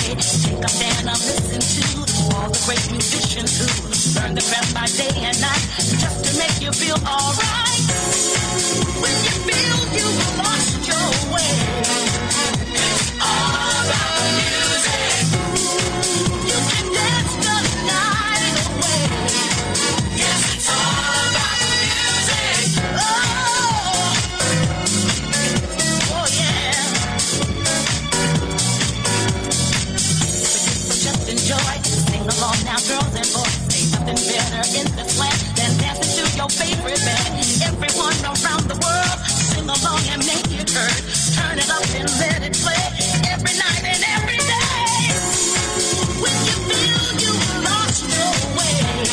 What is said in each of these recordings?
Take a stand and listen to all the great musicians who learn the best by day and night just to make you feel alright. When you feel you lost your way, it's all about music. You can dance the night away. Yes, it's all about music. Oh yeah. So just enjoy. Sing along now, girls and boys. Ain't nothing better in this land than dancing to your favorite band. Everyone around the world, sing along and make it heard. Turn it up and let it play every night and every day. When you feel you lost your way,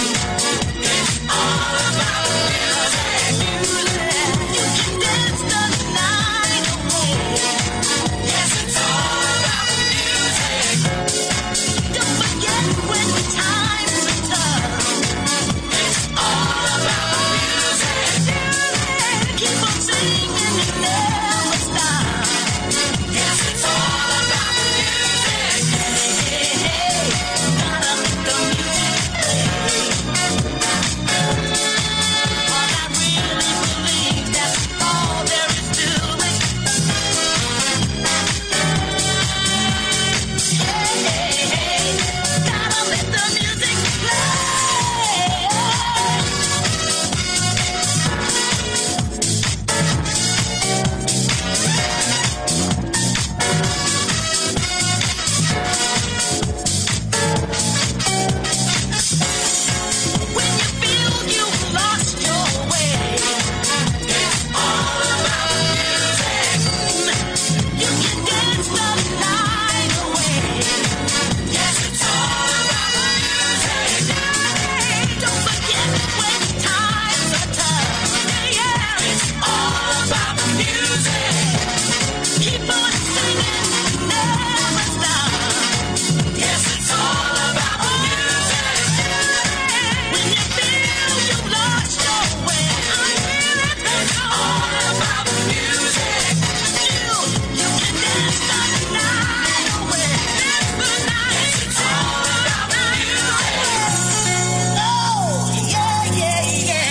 it's all about music. You can dance the night away. Yes, it's all about music. Don't forget when times are tough. It's all about music. Keep on singing and never stop. Yes, it's all about music. Hey, hey, gotta let the music play. Cause I really believe that's all there is to it. Hey, hey, hey, gotta let the music play. When you feel you lost your way, it's all about music. You can dance the night away. Yes, it's all about music. Don't forget when times are tough. Yeah, it's all about music. Keep on singing, never stop. Yes, it's all about music. When you feel you lost your way, it's all about music. You can dance the night away. Dance the night. Yes, it's all about music. Oh, yeah, yeah, yeah.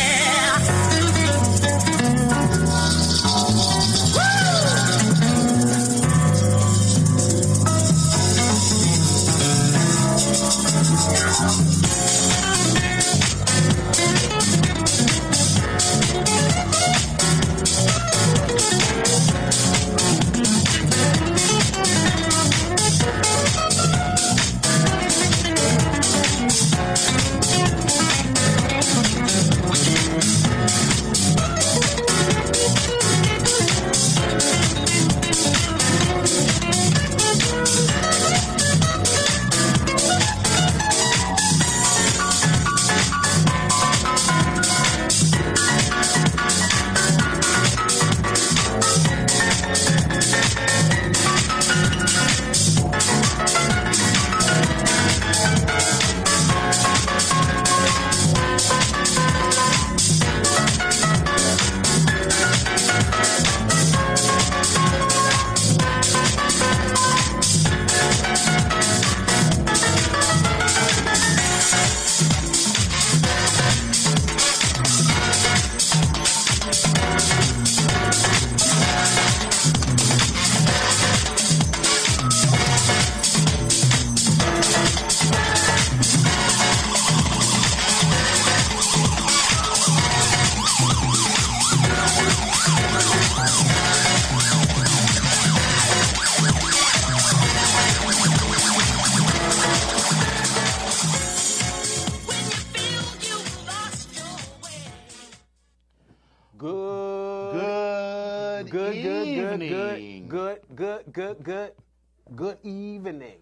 Good evening.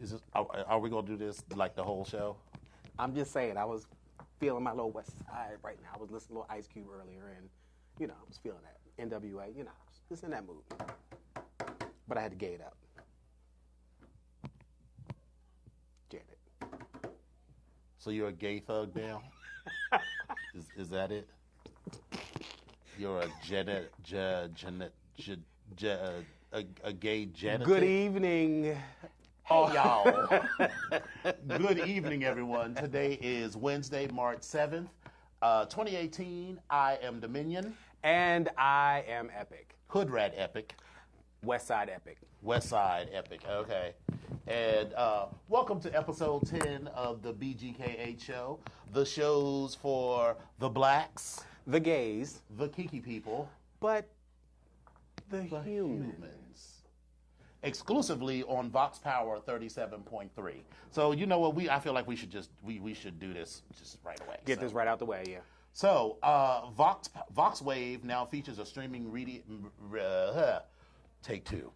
Is this, are we gonna do this like the whole show? I'm just saying, I was feeling my little West Side right now. I was listening to Ice Cube earlier, and I was feeling that NWA. Just in that mood. But I had to gay it up. Janet. So you're a gay thug now? Is that it? You're a a gay genetic. Good evening. Hey, y'all. Good evening, everyone. Today is Wednesday, March 7th, 2018. I am Dominion. And I am Epic. Hood Rat Epic. West Side Epic. West Side Epic, okay. And welcome to episode 10 of the BGKH show. The shows for the blacks, The gays. the kiki people, But the humans. Exclusively on Vox Power 37.3. So you know what? I feel like we should do this just right away. Get this right out the way, yeah. So Vox Wave now features a streaming take two.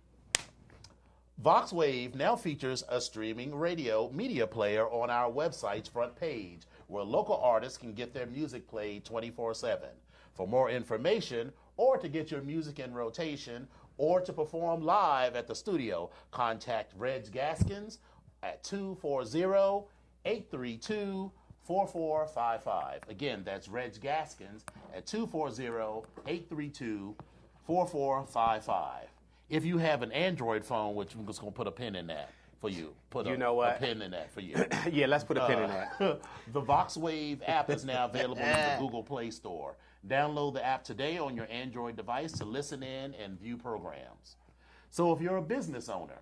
Vox Wave now features a streaming radio media player on our website's front page, where local artists can get their music played 24/7. For more information, or to get your music in rotation, or to perform live at the studio, contact Reg Gaskins at 240-832-4455. Again, that's Reg Gaskins at 240-832-4455. If you have an Android phone, which I'm just going to put a pin in that for you. A pin in that for you. Yeah, let's put a pin in that. The Vox Wave app is now available in the Google Play Store. Download the app today on your Android device to listen in and view programs. So if you're a business owner,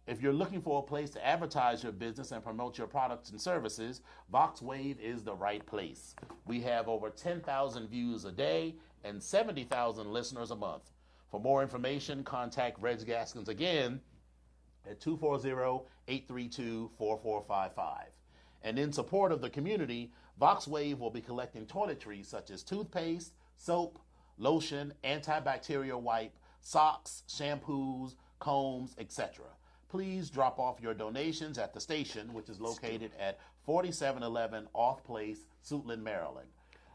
if you're looking for a place to advertise your business and promote your products and services, Vox Wave is the right place. We have over 10,000 views a day and 70,000 listeners a month. For more information, contact Reg Gaskins again at 240-832-4455. And in support of the community, Vox Wave will be collecting toiletries such as toothpaste, soap, lotion, antibacterial wipe, socks, shampoos, combs, etc. Please drop off your donations at the station, which is located at 4711 Off Place, Suitland, Maryland.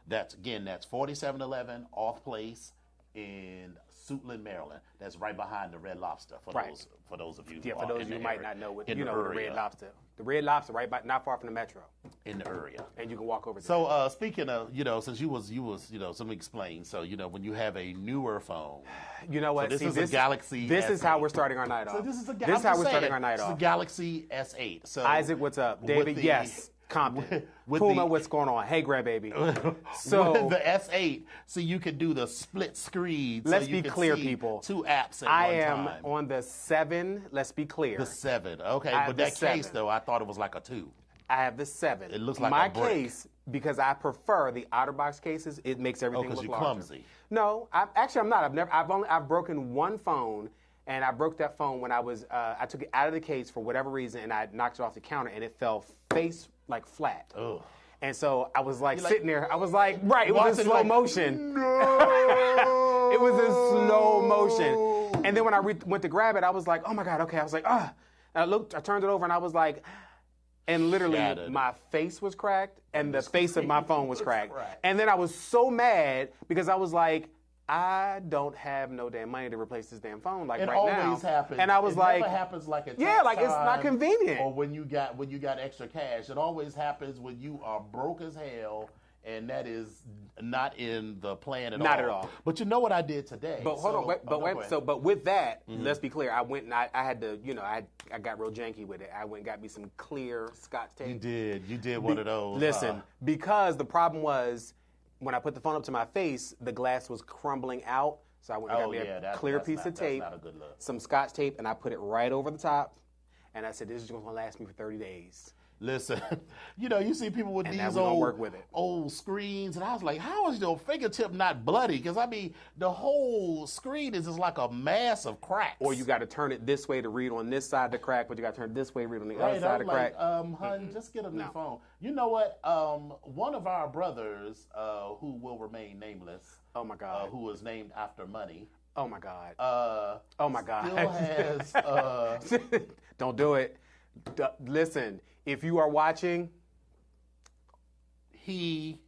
That's 4711 Off Place in Suitland, Maryland. That's right behind the Red Lobster for those of you who for those of you who might not know what the Red Lobster. The Red Lobster not far from the metro. In the area. And you can walk over there. So speaking of, since you was, let me explain. So, when you have a newer phone. You know what? So this is a Galaxy This S8. is how we're starting our night off. So this is how we're starting our night off. It's a Galaxy S8. So Isaac, what's up? David, yes. Compton. Puma, what's going on? Hey, grandbaby. So with the S8, so you can do the split screen. Let's so you be can clear, see people. Two apps at I one am time. on the 7. Let's be clear. The 7. Okay, but the that case 7. though, I thought it was like a 2. I have the 7. It looks like my a brick. case, because I prefer the outer box cases. It makes everything look you're larger. clumsy. No, I'm not. I've broken one phone, and I broke that phone when I took it out of the case for whatever reason, and I knocked it off the counter, and it fell face like flat. Ugh. And so I was like sitting there. I was like, right, it was in slow motion. No. It was in slow motion. And then when I went to grab it, I was like, oh my God, okay. I was like, ah. And I turned it over, and I was like, and literally Shattered. my face was cracked, and the face of my phone was cracked. cracked. And then I was so mad because I was like, I don't have no damn money to replace this damn phone right now. It always happens. And I was it like, never happens like at yeah, like it's not time convenient. Or when you got extra cash. It always happens when you are broke as hell, and that is not in the plan at all. Not at all. But you know what I did today? But hold on, but with that, let's be clear. I went and I had to, I got real janky with it. I went and got me some clear Scotch tape. You did one of those. Listen, because the problem was when I put the phone up to my face, the glass was crumbling out. So I went and got me a clear piece of tape, that's not a good look. some Scotch tape, and I put it right over the top. And I said, this is going to last me for 30 days. Listen, you see people with And these now we gonna work with it. old screens, and I was like, how is your fingertip not bloody? Because, the whole screen is just like a mass of cracks. Or you got to turn it this way to read on this side of the crack, but you got to turn it this way to read on the other side of the crack. Hun, just get a new phone. You know what? One of our brothers, who will remain nameless, Oh my God. who was named after money, Oh my God. oh my God. still has, Don't do it. Listen, if you are watching, he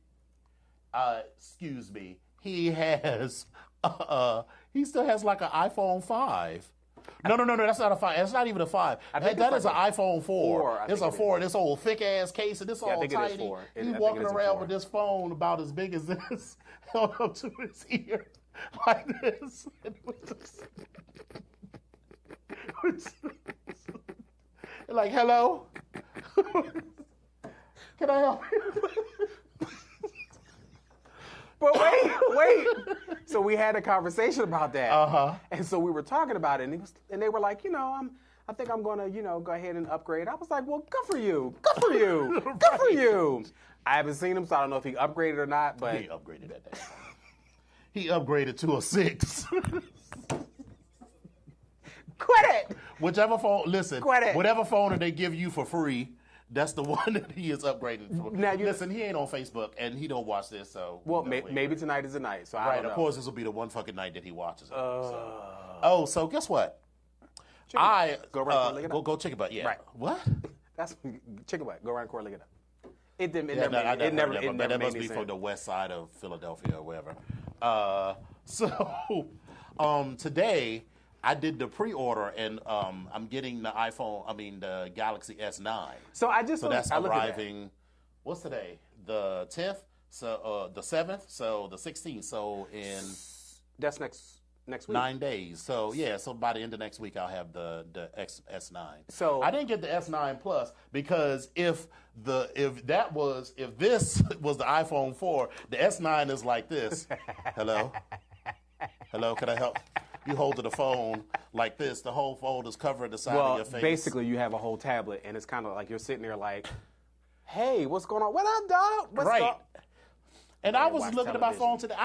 he has he still has like an iPhone 5. No, that's not a 5. That's not even a 5. That is an iPhone 4. It's a 4. This old thick ass case, and this all I think tiny. it is 4. He's walking around with this phone about as big as this, held up to his ear like this. Like, hello? Can I help you? But wait. So we had a conversation about that. Uh-huh. And so we were talking about it, and they were like, I think I'm gonna, go ahead and upgrade. I was like, well, good for you. Good for you. Good for you. I haven't seen him, so I don't know if he upgraded or not, but He upgraded that day. He upgraded to a 6. Quit it! Whichever phone, listen, Quit it. whatever phone that they give you for free, that's the one that he is upgrading for. Now Listen, he ain't on Facebook, and he don't watch this, so. Well, maybe tonight is the night, so I Right, don't know. of course, this will be the one fucking night that he watches it. So guess what? Go around and lick it up. Go check it out. Yeah. Right. What? That's chicken butt. Go around the court, lick it up. It didn't. It Yeah, never. I It never. heard It that, never that made must me be sense. from the west side of Philadelphia or wherever. Today I did the pre-order, and I'm getting the Galaxy S9. So I just. So that's I looked at that. arriving. What's today? The 10th. So the 7th. So the 16th. So in That's next week. 9 days. So yeah. So by the end of next week, I'll have the S9. So I didn't get the S9 Plus because if this was the iPhone 4, the S9 is like this. Hello, can I help? You hold the phone like this. The whole phone is covering the side of your face. Basically, you have a whole tablet, and it's kind of like you're sitting there like, "Hey, what's going on? What up, dog? What's Right. up?" And I was watch looking at my television. phone today.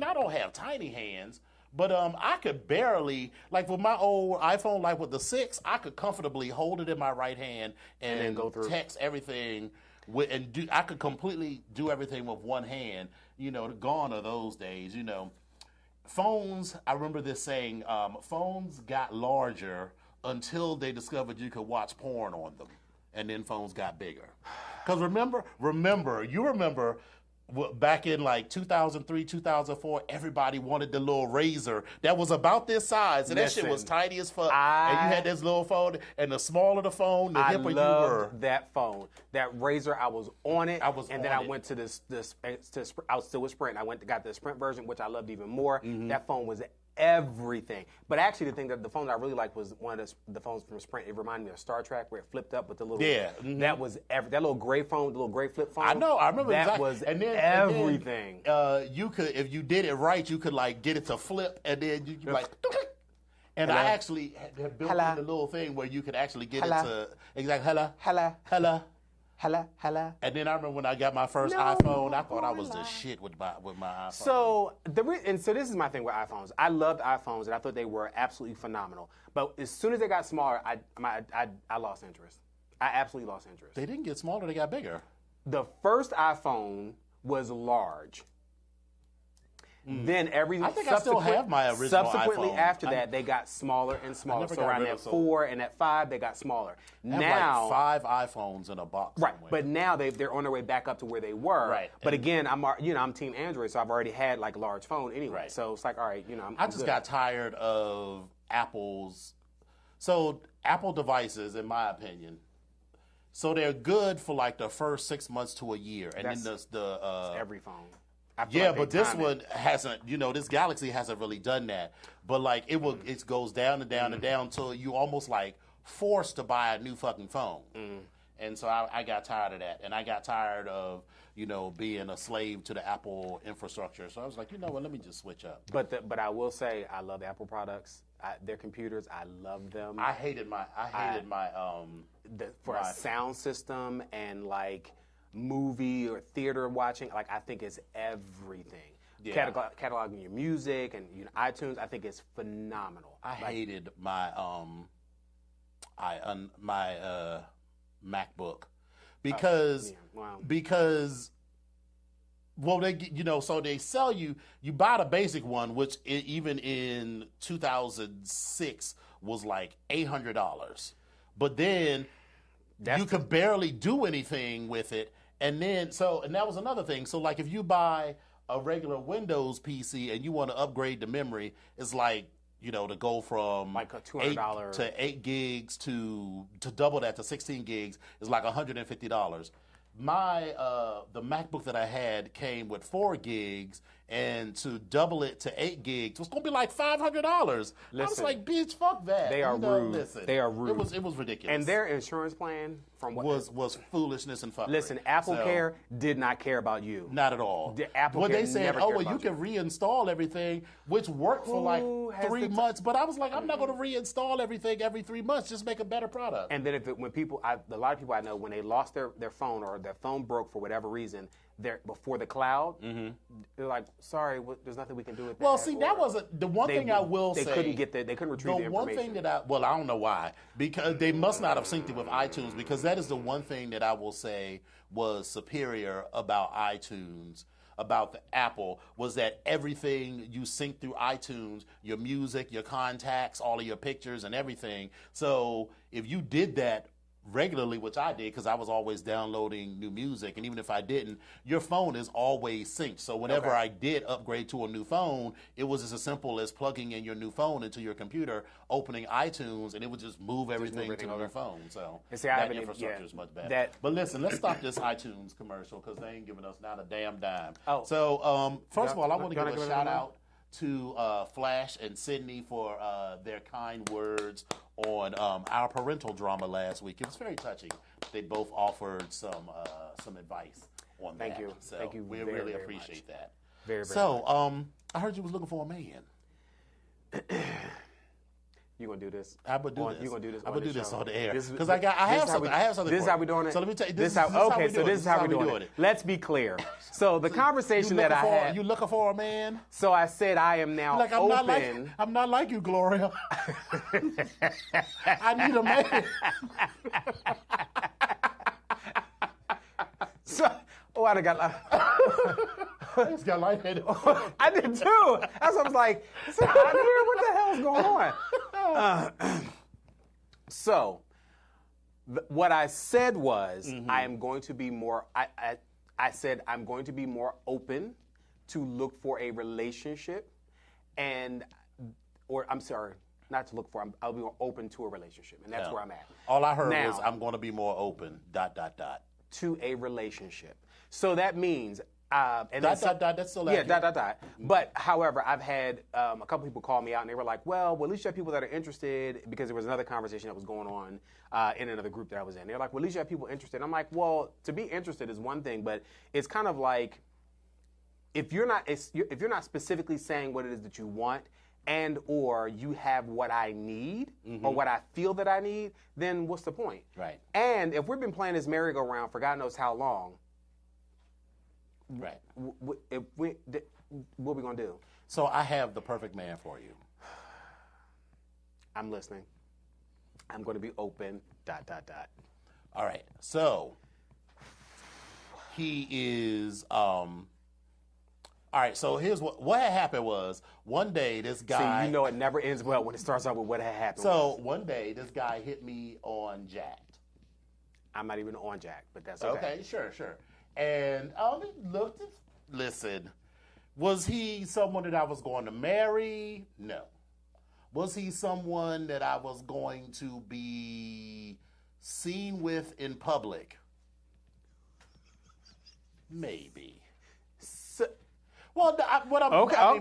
I don't have tiny hands, but I could barely, like with my old iPhone, like with the 6, I could comfortably hold it in my right hand and then go through. text everything I could completely do everything with one hand. Gone are those days. Phones. I remember this saying. Phones got larger until they discovered you could watch porn on them, and then phones got bigger. Because remember, back in like 2003, 2004, everybody wanted the little razor that was about this size, and that shit was Listen, tiny as fuck. And you had this little phone, and the smaller the phone, the I hipper you were. loved that phone, that Razor. I was on it. And then I on it. went to this. I was still with Sprint. I got the Sprint version, which I loved even more. Mm-hmm. That phone was everything. But actually, the phone that I really liked was one of the phones from Sprint. It reminded me of Star Trek, where it flipped up with the little. Yeah. Mm-hmm. That was that little gray phone, the little gray flip phone. I know. I remember that exactly. was And everything. then, you could, if you did it right, you could like get it to flip, and then you could like. And Hello. I actually have built Hello. in the little thing where you could actually get Hello. it to exactly hello. Hello. And then I remember when I got my first No, iPhone, I thought I was the hello. shit with my iPhone. So so this is my thing with iPhones. I loved iPhones, and I thought they were absolutely phenomenal. But as soon as they got smaller, I lost interest. I absolutely lost interest. They didn't get smaller; they got bigger. The first iPhone was large. Then I think I still have my original subsequently iPhone. after that, they got smaller and smaller. never So got around rid that of some. 4 and that 5, they got smaller. I have Now, like 5 iPhones in a box. right, somewhere. but now they're on their way back up to where they were. Right. But And- again, I'm Team Android, so I've already had like a large phone anyway. Right. So it's like, all right, I'm I just good. got tired of Apple's. So Apple devices, in my opinion, so they're good for like the first 6 months to a year, and then the every phone. I feel yeah, like they but this time it. one hasn't. This Galaxy hasn't really done that. But like it goes down and down and down until you almost like forced to buy a new fucking phone. And so I got tired of that, and I got tired of being a slave to the Apple infrastructure. So I was like, what? Let me just switch up. But I will say I love Apple products. Their computers, I love them. I hated my For a sound system and like movie or theater watching, like I think it's everything. Yeah. Cataloging your music and iTunes, I think it's phenomenal. I hated my MacBook because Wow. well they so they sell you buy the basic one, which even in 2006 was like $800, but then you could barely do anything with it. And then, and that was another thing. So, like, if you buy a regular Windows PC and you want to upgrade the memory, it's like, to go from Like a $200 to 8 gigs to double that to 16 gigs is like $150. The MacBook that I had came with 4 gigs, and to double it to 8 gigs was going to be like $500. I was like, bitch, fuck that. They are rude. Listen, they are rude. It was ridiculous. And their insurance plan from what was foolishness and fuckery. Listen, Apple Care did not care about you. Not at all. Apple Care they said, never oh, cared well, you about can reinstall everything, which worked for like 3 months. But I was like, I'm not going to reinstall everything every 3 months. Just make a better product. And then a lot of people I know, when they lost their phone or their phone broke for whatever reason, before the cloud, they're like, sorry, there's nothing we can do with that. Well, see, that wasn't the one thing I will say. They couldn't retrieve the information. The one thing that I don't know why, because they must not have synced it with iTunes, because that is the one thing that I will say was superior about iTunes, about the Apple, was that everything you sync through iTunes, your music, your contacts, all of your pictures and everything. So if you did that regularly, which I did because I was always downloading new music, and even if I didn't, your phone is always synced. So whenever I did upgrade to a new phone, it was as simple as plugging in your new phone into your computer, opening iTunes, and it would just move everything to your phone. So that infrastructure is much better. But listen, let's stop this iTunes commercial because they ain't giving us not a damn dime. So first of all, I want to give a shout out to Flash and Sydney for their kind words on our parental drama last week. It was very touching. They both offered some advice on that. Thank you. So Thank you. We very, really very appreciate much. that. Very, very so much. I heard you was looking for a man. You gonna do this? I would do this. You gonna do this? I would do this on the air Because I have something. This is how we doing it. So let me tell you. This is how we doing it. Let's be clear. So the conversation that I had. You looking for a man? So I said I am now open. I'm not like you, Gloria. I need a man. So, I done got. I just got lightheaded. I did too. That's what I was like. Is it hot in here? What the hell's going on? So, what I said was, I am going to be more. I said I'm going to be more open to look for a relationship, I'm sorry, not to look for. I'll be more open to a relationship, and that's where I'm at. All I heard was I'm going to be more open. ... To a relationship. So that means. That's still accurate. Yeah, ... But however, I've had a couple people call me out and they were like, well, at least you have people that are interested, because there was another conversation that was going on in another group that I was in. They're like, well, at least you have people interested. I'm like, well, to be interested is one thing, but it's kind of like if you're not specifically saying what it is that you want, and or you have what I need or what I feel that I need, then what's the point? Right. And if we've been playing this merry-go-round for God knows how long, right. What are we going to do? So I have the perfect man for you. I'm listening. I'm going to be open, ... All right. So he is, all right, so here's what had happened was, one day this guy... See, you know it never ends well when it starts off with what had happened. So one day this guy hit me on Jacked. I'm not even on Jack, but that's okay. Okay, sure. And listen, was he someone that I was going to marry? No. Was he someone that I was going to be seen with in public? Maybe. Well,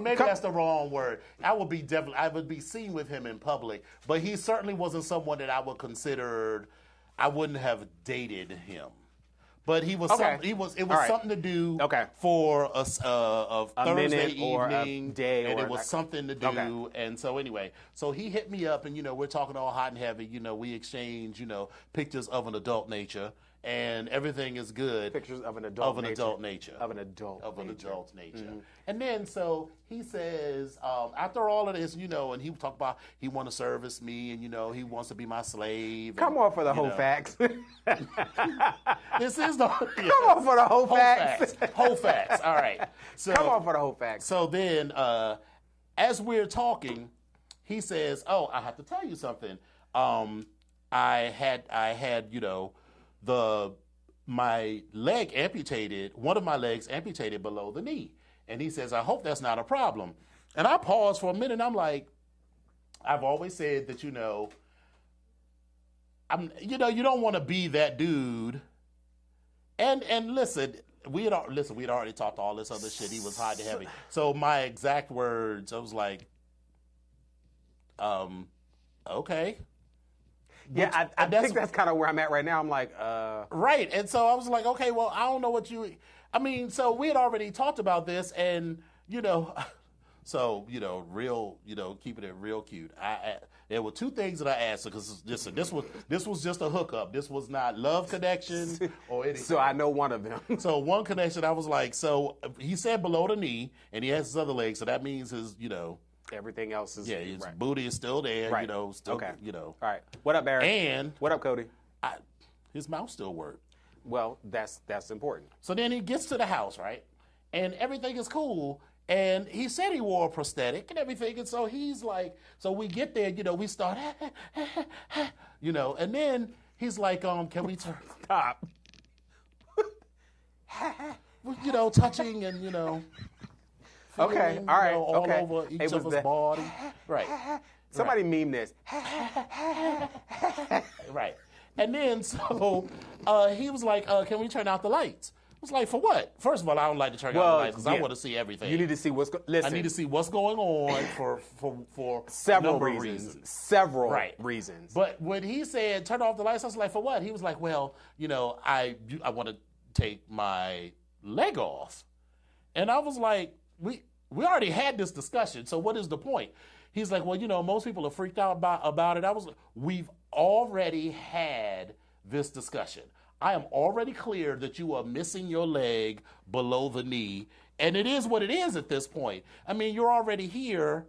maybe that's the wrong word. I would be seen with him in public, but he certainly wasn't someone that I would consider. I wouldn't have dated him, but he was. It was something to do for a Thursday evening or a day, and it was something to do. And so anyway, so he hit me up, and we're talking all hot and heavy. We exchange pictures of an adult nature. And everything is good. Pictures of an adult nature. Mm-hmm. And then so he says, after all of this, and he talked about he want to service me, and he wants to be my slave. Come on for the whole facts. This is the come on for the whole facts. Whole facts. All right. So come on for the whole facts. So then, as we're talking, he says, "Oh, I have to tell you something. I had my leg amputated, one of my legs amputated below the knee." And he says, "I hope that's not a problem." And I paused for a minute, and I'm like, I've always said that, you don't want to be that dude. And listen, we had already talked all this other shit. He was hot and heavy. So my exact words, I was like, okay. Yeah, I think that's kind of where I'm at right now. I'm like, Right. And so I was like, okay, well, I don't know what so we had already talked about this and, so, keeping it real cute. There were two things that I asked her because this was just a hookup. This was not love connection or anything. So I know one of them. So one connection, I was like, so he said below the knee and he has his other leg. So that means his, everything else is his right. booty is still there, right. Still, okay. All right. What up, Barry? And what up, Cody? His mouth still worked. Well, that's important. So then he gets to the house, right? And everything is cool. And he said he wore a prosthetic and everything. And so he's like, so we get there, we start, and then he's like, can we turn? Stop. Touching and, feeling, okay, all right, all okay. over each other's body. Right. Somebody meme this. Right. And then, so he was like, can we turn out the lights? I was like, for what? First of all, I don't like to turn out the lights because I want to see everything. You need to see listen. I need to see what's going on for several reasons. Several reasons. But when he said turn off the lights, I was like, for what? He was like, well, I want to take my leg off. And I was like, we already had this discussion, so what is the point? He's like, well, most people are freaked out about it. We've already had this discussion. I am already clear that you are missing your leg below the knee, and it is what it is at this point. I mean, you're already here.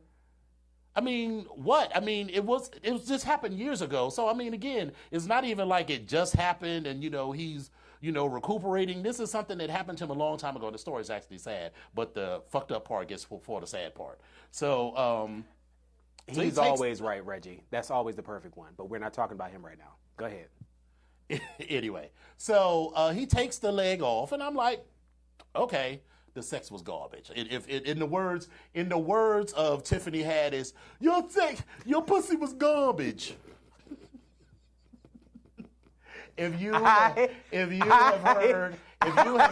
I mean, what? I mean, it was just happened years ago. So, I mean, again, it's not even like it just happened and, he's, recuperating. This is something that happened to him a long time ago. The story is actually sad, but the fucked up part gets before the sad part. So, he's always right, Reggie. That's always the perfect one, but we're not talking about him right now. Go ahead. Anyway, so he takes the leg off, and I'm like, okay, the sex was garbage. If in the words of Tiffany Haddish, your pussy was garbage. If you have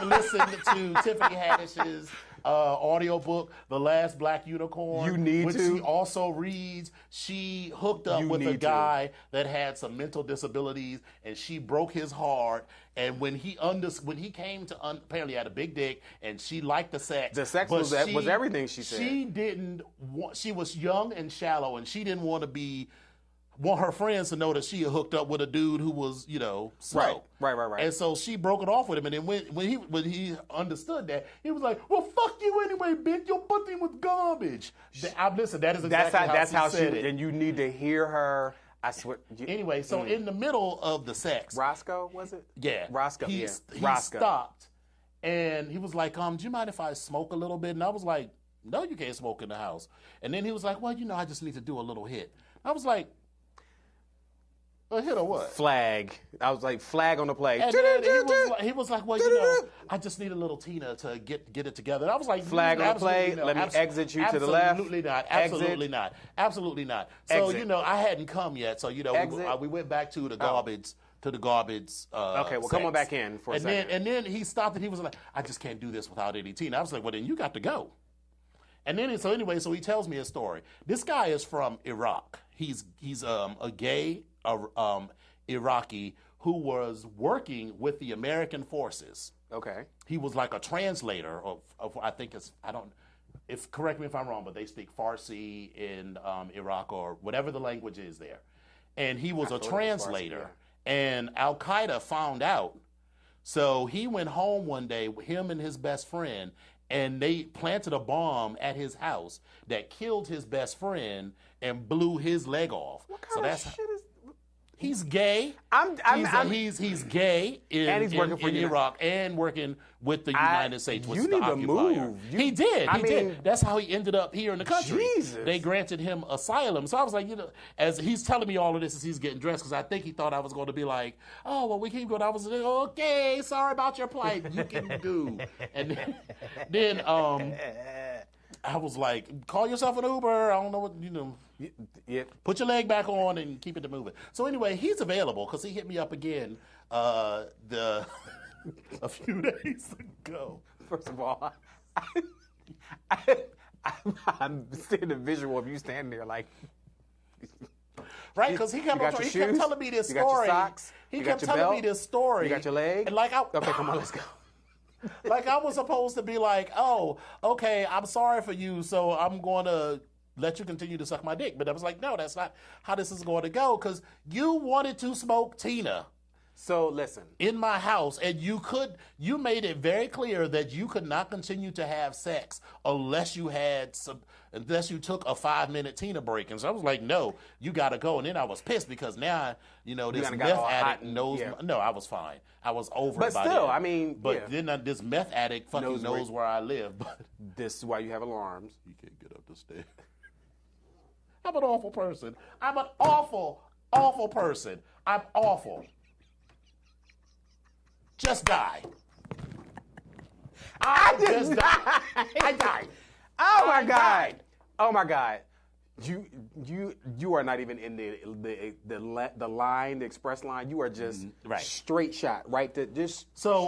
listened to Tiffany Haddish's audiobook, The Last Black Unicorn, she also reads, she hooked up with a guy that had some mental disabilities, and she broke his heart. And when he came to apparently had a big dick, and she liked the sex. The sex was everything she said. She was young and shallow, and she didn't want her friends to know that she had hooked up with a dude who was, slow. Right. And so she broke it off with him. And then when he understood that, he was like, well, fuck you anyway, bitch. Your pussy was garbage. Listen, that is exactly how she said it. And you need to hear her. I swear. Anyway, so in the middle of the sex. Roscoe, was it? Yeah. Roscoe, he stopped. And he was like, do you mind if I smoke a little bit? And I was like, no, you can't smoke in the house. And then he was like, well, I just need to do a little hit. I was like, a hit or what? Flag. I was like, flag on the play. And then he was like, well, I just need a little Tina to get it together. And I was like, flag on the play. Let me exit you to the left. Absolutely not. Absolutely not. Absolutely not. So I hadn't come yet. So we went back to the garbage. To the garbage. Okay, well, come on back in for a second. And then he stopped and he was like, I just can't do this without any Tina. I was like, well, then you got to go. And then so he tells me a story. This guy is from Iraq. He's a gay Iraqi who was working with the American forces. Okay. He was like a translator of I think correct me if I'm wrong, but they speak Farsi in Iraq or whatever the language is there. And he was a translator. Farsi, yeah. And Al Qaeda found out. So he went home one day, him and his best friend, and they planted a bomb at his house that killed his best friend and blew his leg off. What kind of shit is? He's gay. He's gay and he's working for Iraq and working with the United States. You need to move. He did. That's how he ended up here in the country. Jesus. They granted him asylum. So I was like, as he's telling me all of this as he's getting dressed, because I think he thought I was going to be like, oh, well, we keep going. I was like, okay, sorry about your plight. You can do. And then I was like, call yourself an Uber. I don't know what, Yeah. Put your leg back on and keep it moving. So anyway, he's available because he hit me up again. a few days ago. First of all, I'm seeing the visual of you standing there like. Right, because he kept telling me this you story. Got your socks. He you kept got your telling belt, me this story. You got your leg. And like okay, come on, let's go. Like I was supposed to be like, oh, okay, I'm sorry for you, so I'm going to let you continue to suck my dick. But I was like, no, that's not how this is going to go, because you wanted to smoke Tina. So listen, in my house, and you made it very clear that you could not continue to have sex unless you took a 5-minute Tina break. And so I was like, no, you got to go. And then I was pissed because now, this meth addict knows. No, I was fine. I was over it. But still, I mean, then this meth addict fucking knows where I live. But this is why you have alarms. You can't get up the stairs. I'm an awful person. I'm an awful, awful person. I'm awful. Just die. I just died. I died. Oh my God. Oh my God. You are not even in the line, the express line. You are just straight shot right to shot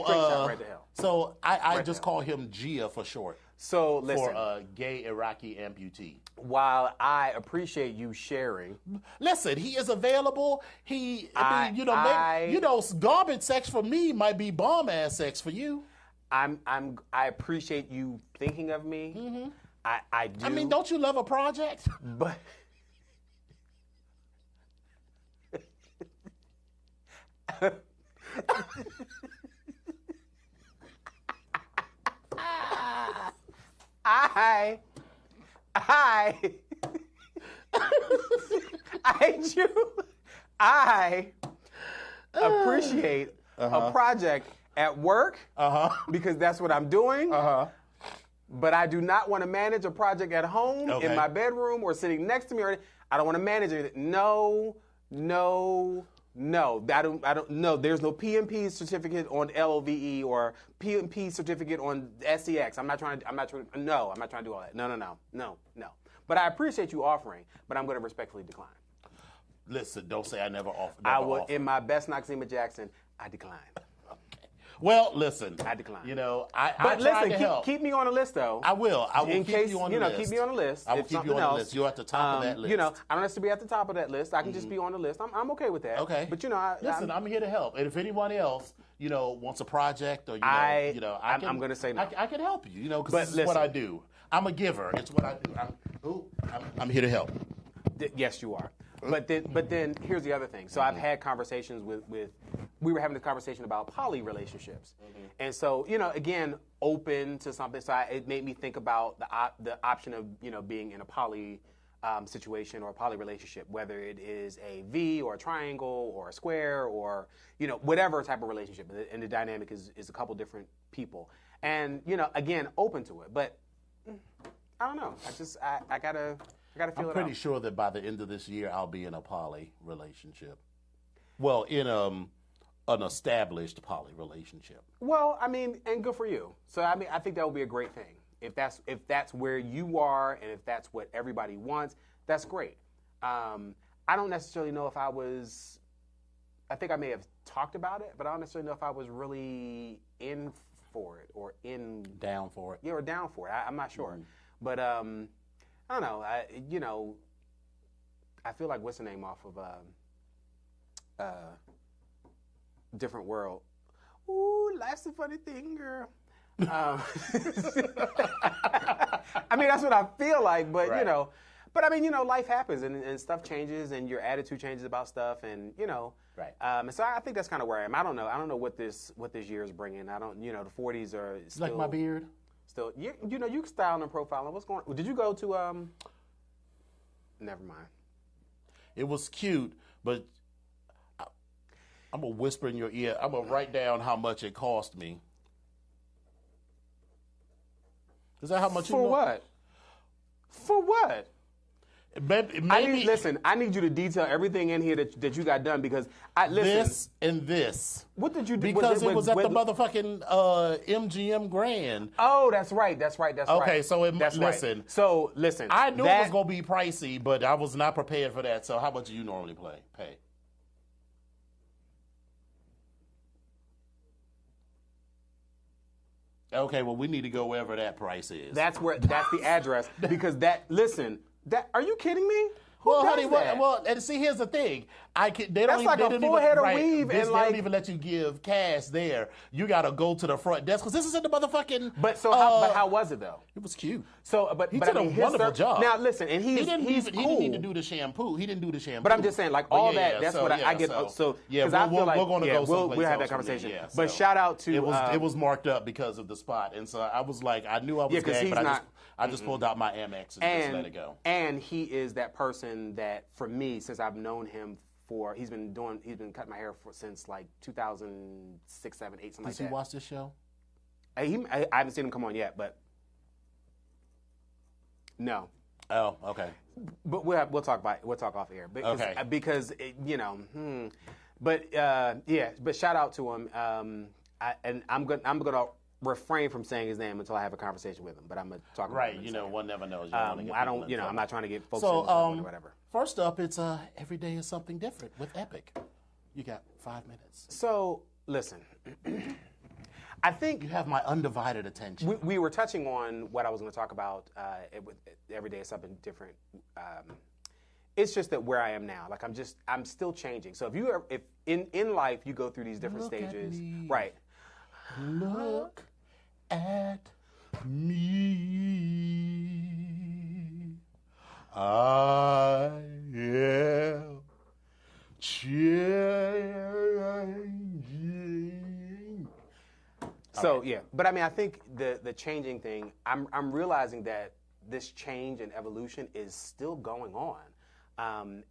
right to hell. So I just call him Gia for short. So listen, for a gay Iraqi amputee. While I appreciate you sharing, listen, he is available. Garbage sex for me might be bomb ass sex for you. I appreciate you thinking of me. Mm-hmm. I do. I mean, don't you love a project? But I hate you. I appreciate a project at work because that's what I'm doing. But I do not want to manage a project at home, in my bedroom, or sitting next to me. I don't want to manage anything. No. I don't. No, there's no PMP certificate on LOVE or PMP certificate on SEX. I'm not trying to do all that. No. But I appreciate you offering, but I'm going to respectfully decline. Listen, don't say I never offered. I will, in my best Noxzema Jackson, I decline. Well, listen. I decline. I tried to help. Keep me on the list, though. I will. In keep case, you on the list. Keep me on the list. I will keep you on the list. You're at the top of that list. I don't necessarily be at the top of that list. I can just be on the list. I'm okay with that. Okay. But listen, I'm here to help. And if anyone else, wants a project or I'm going to say no. I can help you. Because this is what I do. I'm a giver. It's what I do. I'm here to help. Yes, you are. But then here's the other thing. So I've had conversations with we were having this conversation about poly relationships, and so again, open to something. So it made me think about the option of being in a poly situation or a poly relationship, whether it is a V or a triangle or a square or whatever type of relationship, and the dynamic is a couple different people, and again, open to it. But I don't know. I gotta feel it out. I'm pretty sure that by the end of this year, I'll be in a poly relationship. Well, in an established poly relationship. Well, I mean, and good for you. So I mean, I think that would be a great thing. If that's where you are, and if that's what everybody wants, that's great. I don't necessarily know if I was. I think I may have talked about it, but I don't necessarily know if I was really in for it or down for it. Yeah, or down for it. I'm not sure, but I don't know. I feel like what's the name off of Different World. Ooh, life's a funny thing, girl. I mean, that's what I feel like, but right. But I mean, life happens and stuff changes and your attitude changes about stuff, and right. And so I think that's kind of where I am. I don't know what this year is bringing. I don't, the 40s are still like my beard. Still, you can style and profile. What's going on? Did you go to Never mind. It was cute, but I'm gonna whisper in your ear. I'm gonna write down how much it cost me. Is that how much? For what? For what? Maybe, I need you to detail everything in here that you got done because this and this. What did you do? Because it was at the motherfucking MGM Grand. Oh, that's right. Okay, so listen. Right. So listen. I knew it was gonna be pricey, but I was not prepared for that. So how much do you normally pay? Okay, well, we need to go wherever that price is. That's the address. Because are you kidding me? Well, honey, and see, here's the thing. They don't weave, and they don't even let you give cash there. You got to go to the front desk because this is in the motherfucking. But how was it though? It was cute. So, he did a wonderful job. Now, listen, and he's cool. He didn't need to do the shampoo. He didn't do the shampoo. But I'm just saying, like all that. That's what I get. So yeah, I feel like we're going to go someplace we'll have else that conversation. Yeah, but shout out to it was marked up because of the spot, and so I was like, I knew I was gagged, but I just pulled out my Amex and just let it go. And he is that person that, for me, since I've known him he's been cutting my hair since like 2006, 7, 8, something like that. Does he watch this show? I haven't seen him come on yet, but no. Oh, okay. But we'll talk off air. Because But But shout out to him. And I'm gonna refrain from saying his name until I have a conversation with him. But I'm gonna talk about him. Right. One never knows. I'm not trying to get folks or whatever. First up, it's every day is something different with Epic. You got 5 minutes. So listen, I think you have my undivided attention. We were touching on what I was going to talk about with every day is something different. It's just that where I am now, like I'm still changing. So if in life you go through these different stages, right? Look at me. I am changing. So right. Yeah, but I mean, I think the changing thing, I'm realizing that this change and evolution is still going on,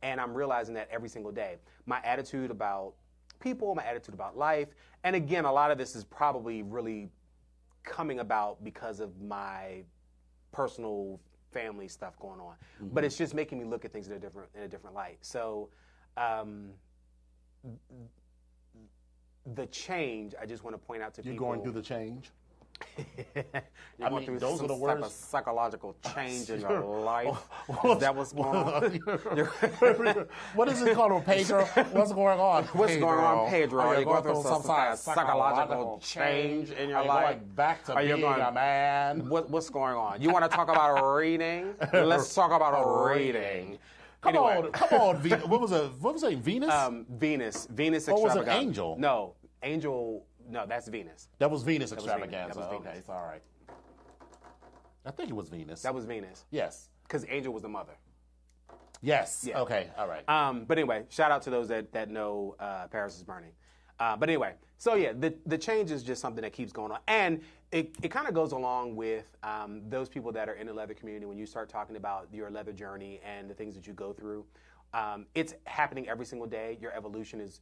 and I'm realizing that every single day. My attitude about people, my attitude about life, and again, a lot of this is probably really coming about because of my personal family stuff going on, but it's just making me look at things in a different light. So, the change, I just want to point out to people. You're going through the change? You're going through those are the words. Type of psychological change in your life. Is that what's going on? What is it called, Pedro? What's going on, What's going on, Pedro? Are you going through some kind of psychological change in your life? Going back to being a man? What's going on? You want to talk about reading? Let's talk about reading. Come on. What was it? Venus? Venus Extravaganza. Or was it Angel? No, Angel. No, that's Venus. That was Venus Extravaganza. That was Venus. Okay, it's all right. I think it was Venus. That was Venus. Yes. Because Angel was the mother. Yes. Yeah. Okay, all right. But anyway, shout out to those that know Paris is Burning. But anyway, so yeah, the change is just something that keeps going on. And it kind of goes along with those people that are in the leather community. When you start talking about your leather journey and the things that you go through, it's happening every single day. Your evolution is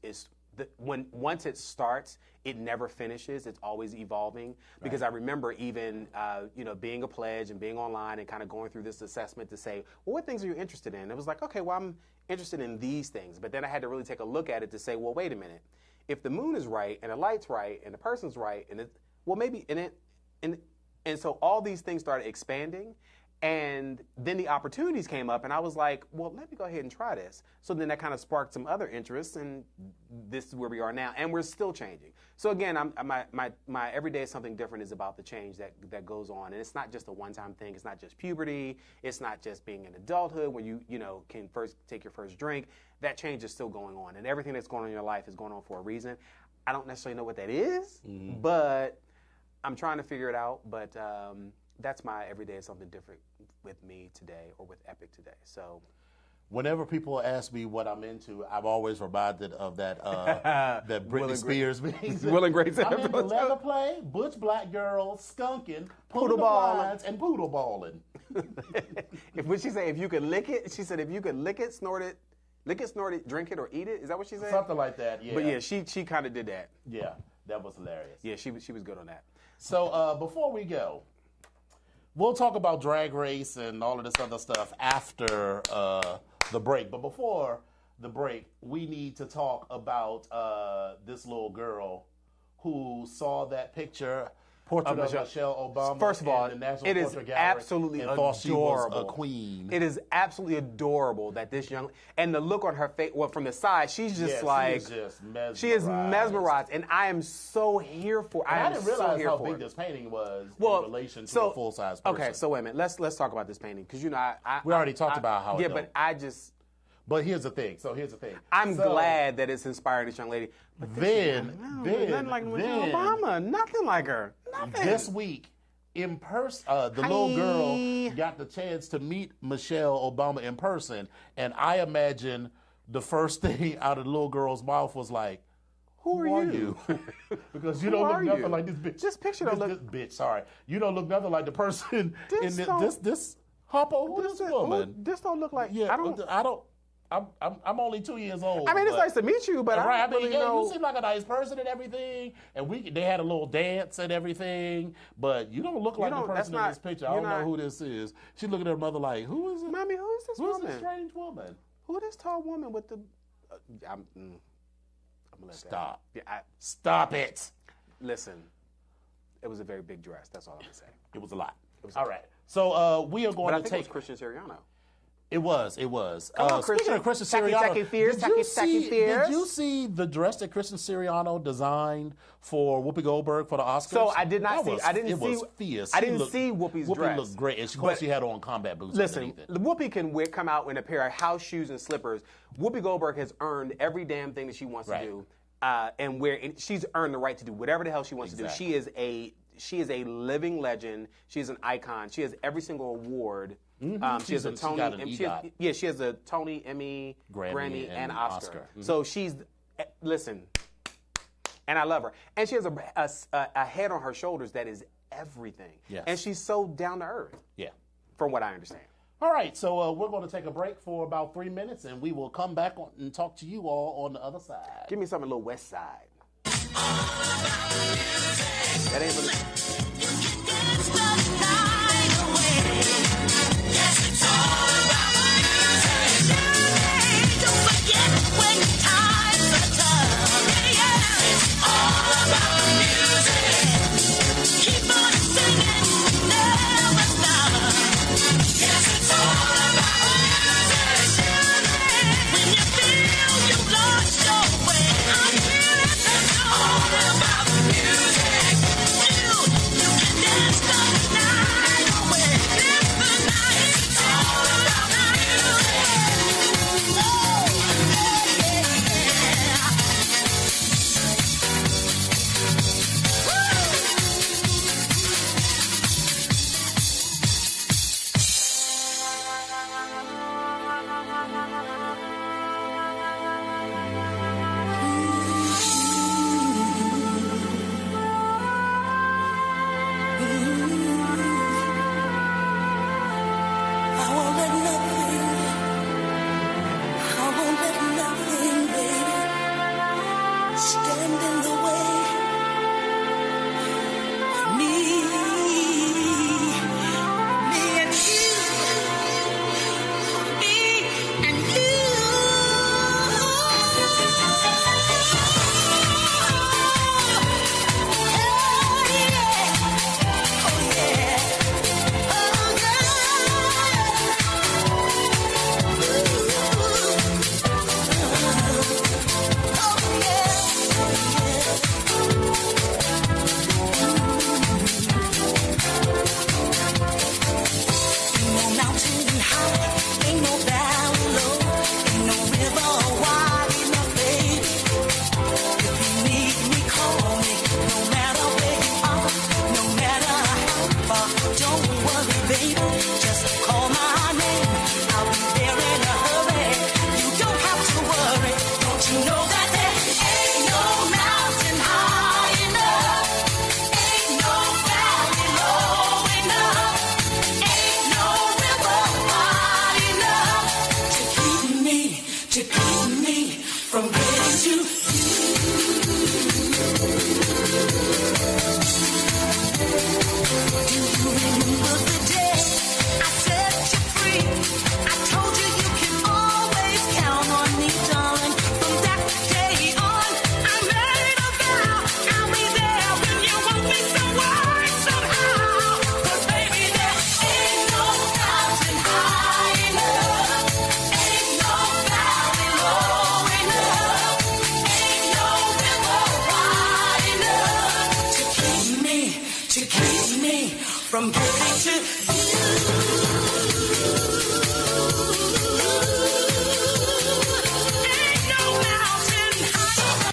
once it starts, it never finishes. It's always evolving. Because I remember even being a pledge and being online and kind of going through this assessment to say, well, what things are you interested in? And it was like, okay, well, I'm interested in these things. But then I had to really take a look at it to say, well, wait a minute. If the moon is right and the light's right and the person's right and so all these things started expanding. And then the opportunities came up, and I was like, well, let me go ahead and try this. So then that kind of sparked some other interests, and this is where we are now. And we're still changing. So again, my everyday something different is about the change that goes on. And it's not just a one-time thing. It's not just puberty. It's not just being in adulthood where you can first take your first drink. That change is still going on. And everything that's going on in your life is going on for a reason. I don't necessarily know what that is, but I'm trying to figure it out. But that's my everyday is something different with me today or with Epic today. So whenever people ask me what I'm into, I've always reminded of that that Britney Spears means. Will and Grace. I'm into leather play, butch black girls, skunking, poodle ballins, and poodle balling. What she say? If you could lick it, she said if you could lick it, snort it, drink it, or eat it. Is that what she said? Something like that. Yeah. But yeah, she kind of did that. Yeah, that was hilarious. Yeah, she was good on that. So before we go, we'll talk about Drag Race and all of this other stuff after the break. But before the break, we need to talk about this little girl who saw that picture Portrait of Michelle Obama. First of all, in the National it is Portrait Gallery absolutely and adorable. thought she was a queen. It is absolutely adorable that this young, and the look on her face, well, from the side, she's just she is mesmerized, and I am so here for. I didn't realize how big this painting was in relation to a full size person. Okay, so wait a minute, let's talk about this painting because you know we already talked about how. Yeah, but I just. But here's the thing. I'm glad that it's inspired this young lady. But then, nothing like Michelle Obama. Nothing like her. Nothing. This week, in person, the little girl got the chance to meet Michelle Obama in person, and I imagine the first thing out of the little girl's mouth was like, "Who are you?" Because you don't look nothing like this bitch. This picture don't look. This bitch, sorry, you don't look nothing like the person in this hopper. This woman. This don't look like. Yeah, I don't. I'm only 2 years old. I mean, it's nice to meet you, but I don't really know. You seem like a nice person and everything, and they had a little dance and everything, but you don't look like the person in this picture. I don't know who this is. She looking at her mother like, who is it? Mommy, who is this woman? Who's this strange woman? Who is this tall woman with the... I'm gonna let Stop. That. Yeah, Stop it. Listen, it was a very big dress. That's all I'm gonna say. It was a lot. All right. So we are going to take... It was Christian Siriano. It was. Speaking of Christian Siriano, did you see the dress that Christian Siriano designed for Whoopi Goldberg for the Oscars? So I did not see. It was fierce. I didn't see Whoopi's dress. Whoopi looked great, and of course she had on combat boots. Listen, Whoopi can come out in a pair of house shoes and slippers. Whoopi Goldberg has earned every damn thing that she wants to do, and she's earned the right to do whatever the hell she wants to do. She is a living legend. She is an icon. She has every single award. She has a Tony. She has a Tony, Emmy, Grammy, and Oscar. So she's listen, and I love her. And she has a head on her shoulders that is everything. Yes. And she's so down to earth. Yeah, from what I understand. All right, so we're going to take a break for about 3 minutes, and we will come back and talk to you all on the other side. Give me something a little West Side. That ain't really. from getting to you. Ain't no mountain high.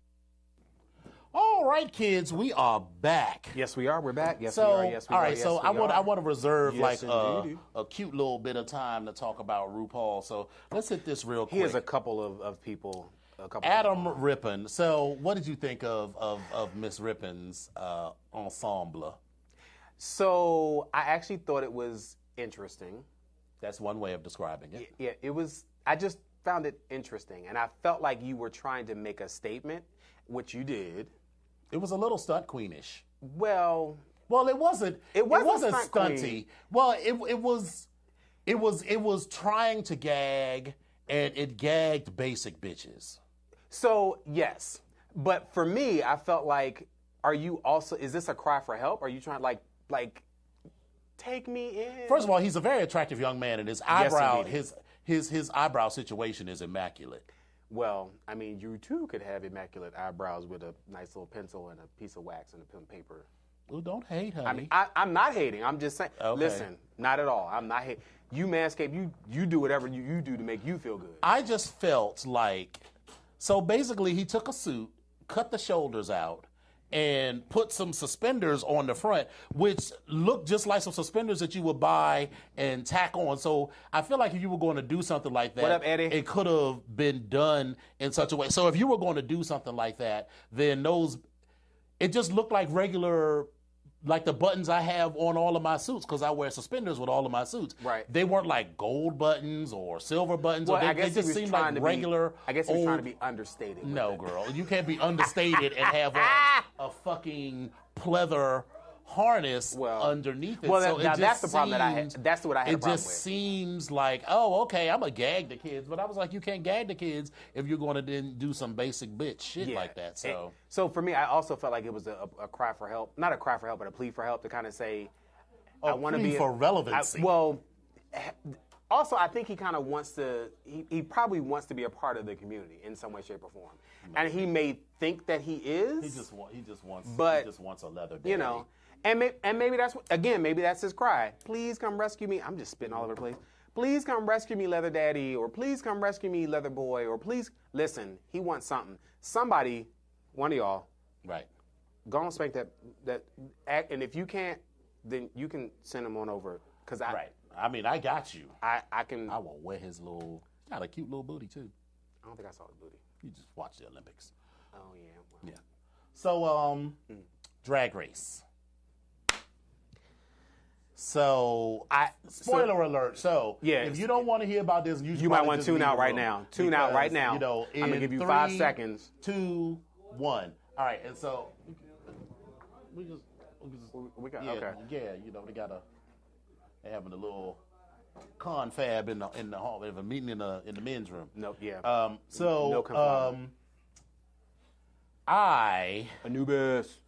All right, kids, we are back. Yes, we are. We're back. Yes, So, we are. Yes, we all are. right. Yes, So we I are. want to reserve Yes, like indeedy. a cute little bit of time to talk about RuPaul. So let's hit this real quick. He has a couple of people. Adam Rippon. So what did you think of Miss Rippon's ensemble? So I actually thought it was interesting. That's one way of describing it. Yeah, it was. I just found it interesting, and I felt like you were trying to make a statement, which you did. It was a little stunt queenish. Well, it wasn't. It wasn't stunt stunty. queen. Well, it was trying to gag, and it gagged basic bitches. so yes, but for me, I felt like, are you also? Is this a cry for help? Are you trying like take me in? First of all, he's a very attractive young man, and his eyebrow, indeed. his eyebrow situation is immaculate. Well, I mean, you too could have immaculate eyebrows with a nice little pencil and a piece of wax and a pen paper. Well, don't hate, honey. I mean, I'm not hating. I'm just saying. Okay. Listen, not at all. I'm not hating. You Manscaped, you do whatever you do to make you feel good. I just felt like, so basically he took a suit, cut the shoulders out, and put some suspenders on the front, which looked just like some suspenders that you would buy and tack on. So I feel like if you were going to do something like that, What up, Eddie? it could have been done in such a way. So if you were going to do something like that, then it just looked like regular, like the buttons I have on all of my suits, because I wear suspenders with all of my suits. Right. They weren't like gold buttons or silver buttons. Well, Or I they guess just he was seemed trying like to regular. I guess he was trying to old- be understated. with No, it. girl, you can't be understated and have a fucking pleather harness underneath it. Well, so now it that's just the problem that I had. seems- That's what I had a It problem just with. seems like, oh, okay, I'm gonna gag the kids, but I was like, you can't gag the kids if you're going to then do some basic bitch shit like that. So So for me, I also felt like it was a cry for help. Not a cry for help, but a plea for help to kind of say, I want to plea be for relevancy. Also, I think he kind of wants to. He probably wants to be a part of the community in some way, shape, or form. And he may think that he is. he just wants a leather daddy. You know, and maybe maybe that's his cry. Please come rescue me. I'm just spitting all over the place. Please come rescue me, leather daddy, or please come rescue me, leather boy, or please listen. He wants something. Somebody, one of y'all, right? go and spank that act, and if you can't, then you can send him on over. Cause Right. I mean, I got you. I can. I will wear his little. Got a cute little booty too. I don't think I saw the booty. You just watch the Olympics. Oh yeah. Well, Yeah. So, Drag Race. So, spoiler alert. So, Yeah, if you don't want to hear about this, you might want to tune out right now. Tune out right now. You know, I'm gonna give you 5 3, seconds. 2, 1. All right, and so we just We got yeah, okay. yeah. You know, they having a little confab in the hall. They have a meeting in the men's room. No, yeah. So, confab. Anubis.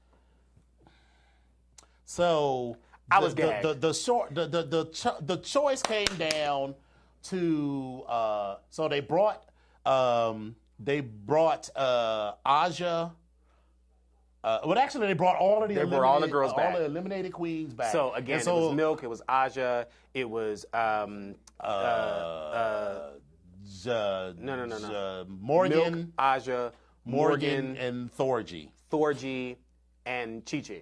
So I was gagged. The choice came down to so they brought Aja. Actually, they brought all of the all the girls back. all the eliminated queens back. So again, And it was Milk, it was Aja, it was Morgan, Milk, Aja, Morgan, and Thorgy. Thorgy, and Chi-Chi.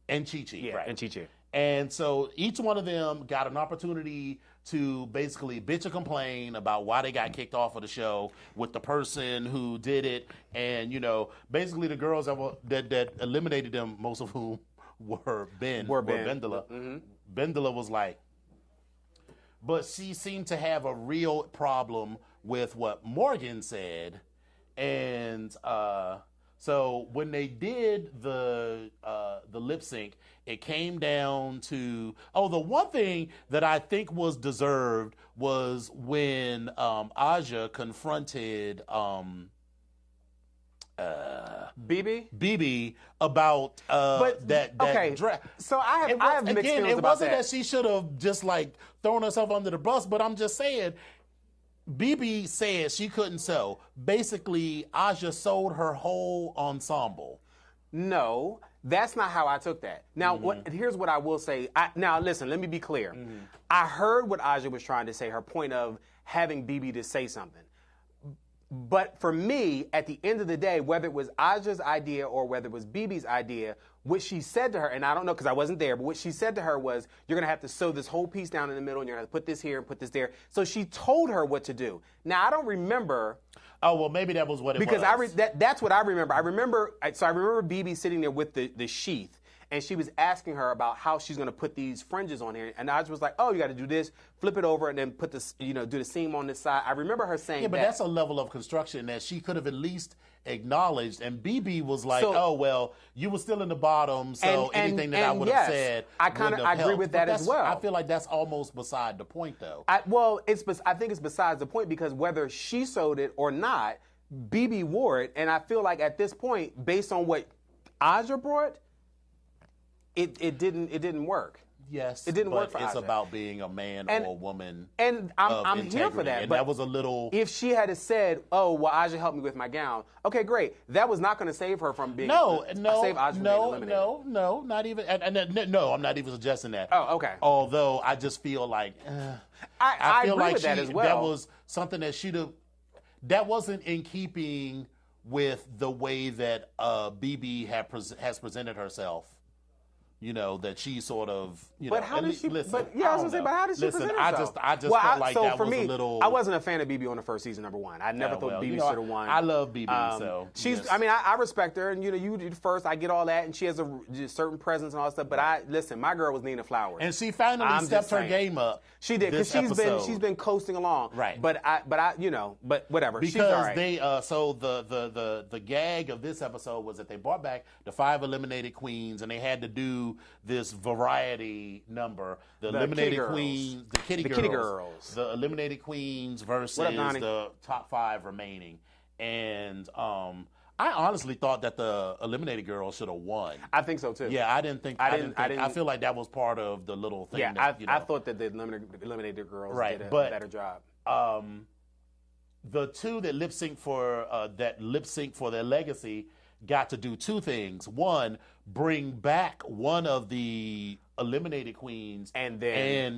And Chi-Chi, Yeah, right. and Chi-Chi. And so each one of them got an opportunity to basically bitch or complain about why they got kicked off of the show with the person who did it. And, you know, basically the girls that eliminated them, most of whom were Bendela. Mm-hmm. Bendela was like, but she seemed to have a real problem with what Morgan said. And so when they did the lip sync, it came down to the one thing that I think was deserved was when Aja confronted BB about that okay. So I have mixed feelings it about wasn't that she should have just like thrown herself under the bus, but I'm just saying. BB said she couldn't sew. Basically, Aja sold her whole ensemble. No, That's not how I took that. Now, here's what I will say. Now, listen, let me be clear. I heard what Aja was trying to say, her point of having BB to say something. But for me, at the end of the day, whether it was Aja's idea or whether it was BB's idea, what she said to her, and I don't know because I wasn't there, but what she said to her was, you're going to have to sew this whole piece down in the middle, and you're going to have to put this here and put this there. So she told her what to do. Now, I don't remember. Oh, well, maybe that was what it was. Because that's what I remember. I remember BB sitting there with the sheath, and she was asking her about how she's going to put these fringes on here. And Aja was like, oh, you got to do this, flip it over, and then put this, do the seam on this side. I remember her saying that. Yeah, but that's a level of construction that she could have at least acknowledged. And BB was like, oh, well, you were still in the bottom, so anything that I would have said I agree with that as well. I feel like that's almost beside the point, though. I think it's besides the point because whether she sewed it or not, BB wore it. And I feel like at this point, based on what Aja brought, it didn't work. Yes, it didn't work for it's Aja. about being a man or a woman. And I'm here for that. And but that was a little. If she had said, "Oh, well, Aja helped me with my gown," okay, great. That was not going to save her from being. Save Aja from being eliminated. No, not even. No, I'm not even suggesting that. Oh, okay. Although I just feel like I feel agree like with that as well. That was something that she'd have. That wasn't in keeping with the way that BB has presented herself. That she sort of, But how did she? Listen, but yeah, I was gonna say, but how did she present herself? I just felt like that was a little. I wasn't a fan of BB on the first season, number one. I never thought BB should have won. I love BB, so she's. Yes. I mean, I respect her, and you did first. I get all that, and she has a certain presence and all that stuff. But listen, my girl was Nina Flowers, and she finally stepped her game up. She did because she's been coasting along, right? But whatever. Because she's all right. they so the gag of this episode was that they brought back the 5 eliminated queens, and they had to do this variety number. The eliminated queens, the kitty girls, the eliminated queens versus the top 5 remaining. And I honestly thought that the eliminated girls should have won. I think so too. Yeah, I didn't think. I feel like that was part of the little thing. Yeah, I thought that the eliminated girls did a better job. The two that lip sync for their legacy got to do 2 things. One, bring back one of the eliminated queens and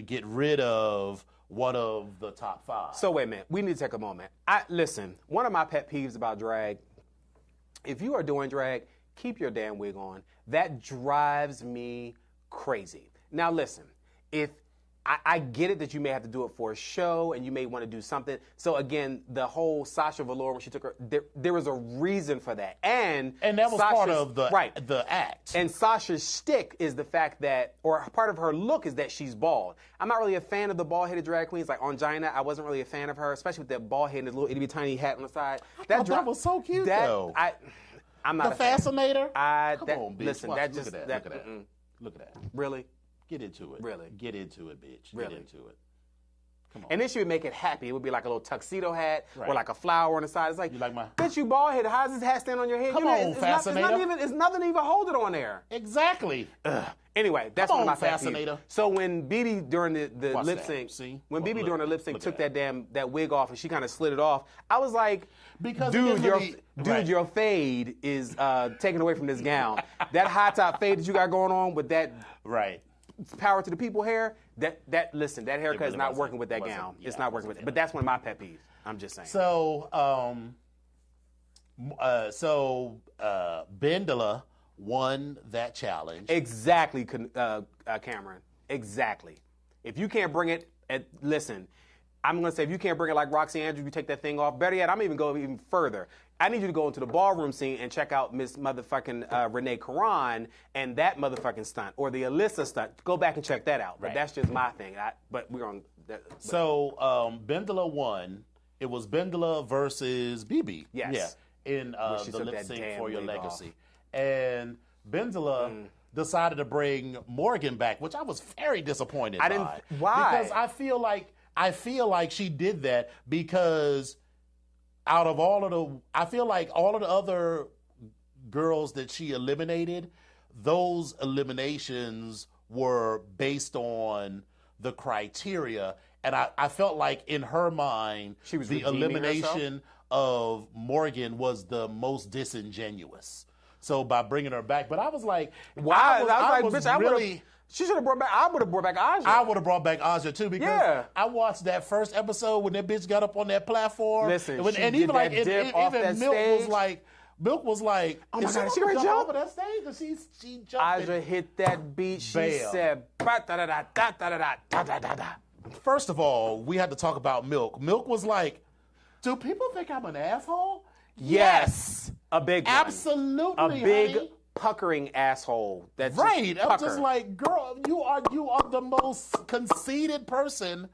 get rid of one of the top 5. So wait a minute. We need to take a moment. Listen, one of my pet peeves about drag, if you are doing drag, keep your damn wig on. That drives me crazy. Now listen, if I get it that you may have to do it for a show and you may want to do something. So again, the whole Sasha Velour when she took her, there was a reason for that, and that was part of the act. And Sasha's shtick is the fact that, or part of her look is that she's bald. I'm not really a fan of the bald-headed drag queens like Ongina. I wasn't really a fan of her, especially with that bald head and his little itty bitty tiny hat on the side. That was so cute though. I'm not the fascinator. Come on, bitch. Listen, look at that. Look at that. Really. Get into it. Really? Get into it, bitch. Really? Get into it. Come on. And then she would make it happy. It would be like a little tuxedo hat or like a flower on the side. It's like, you like my... bitch, you bald headed. How does this hat stand on your head? Come on, fascinator. It's nothing to even hold it on there. Exactly. Anyway, that's one of my fascinator. So when BB during the lip sync, during the lip sync took that wig off and she kind of slid it off, I was like, your fade is taken away from this gown. That high top fade that you got going on with that power to the people hair, that haircut is not working with that gown. Yeah, it's not working with it. But that's one of my pet peeves. I'm just saying. So Bendela won that challenge. Exactly, Cameron. Exactly. If you can't bring it, listen, I'm going to say if you can't bring it like Roxy Andrews, you take that thing off. Better yet, I'm even going even further. I need you to go into the ballroom scene and check out Miss motherfucking Renee Caron and that motherfucking stunt, or the Alyssa stunt. Go back and check that out. But that's just my thing. But we're on. So Bendela won. It was Bendela versus BB. Yes. Yeah. In the lip sync for your legacy. And Bendela decided to bring Morgan back, which I was very disappointed by. Why? Because I feel like she did that because out of I feel like all of the other girls that she eliminated, those eliminations were based on the criteria. And I felt like in her mind, the elimination of Morgan was the most disingenuous. So by bringing her back, but I was like, Why? I was like, bitch, really. She should have brought back. I would have brought back Aja. I would have brought back Aja too because Yeah. I watched that first episode when that bitch got up on that platform. Listen, and, she and did even that like dip off even that Milk stage. was like, Oh my is God, she she gonna gonna jump jump? over that stage? And she jumped. Aja hit that beat. She Bam. said, "Ba da da da da da da da da da da." First of all, we had to talk about Milk. Milk was like, do people think I'm an asshole? Yes, a big one. Absolutely, a big honey. puckering asshole. That's just Right. I'm pucker. just like, girl, you are the most conceited person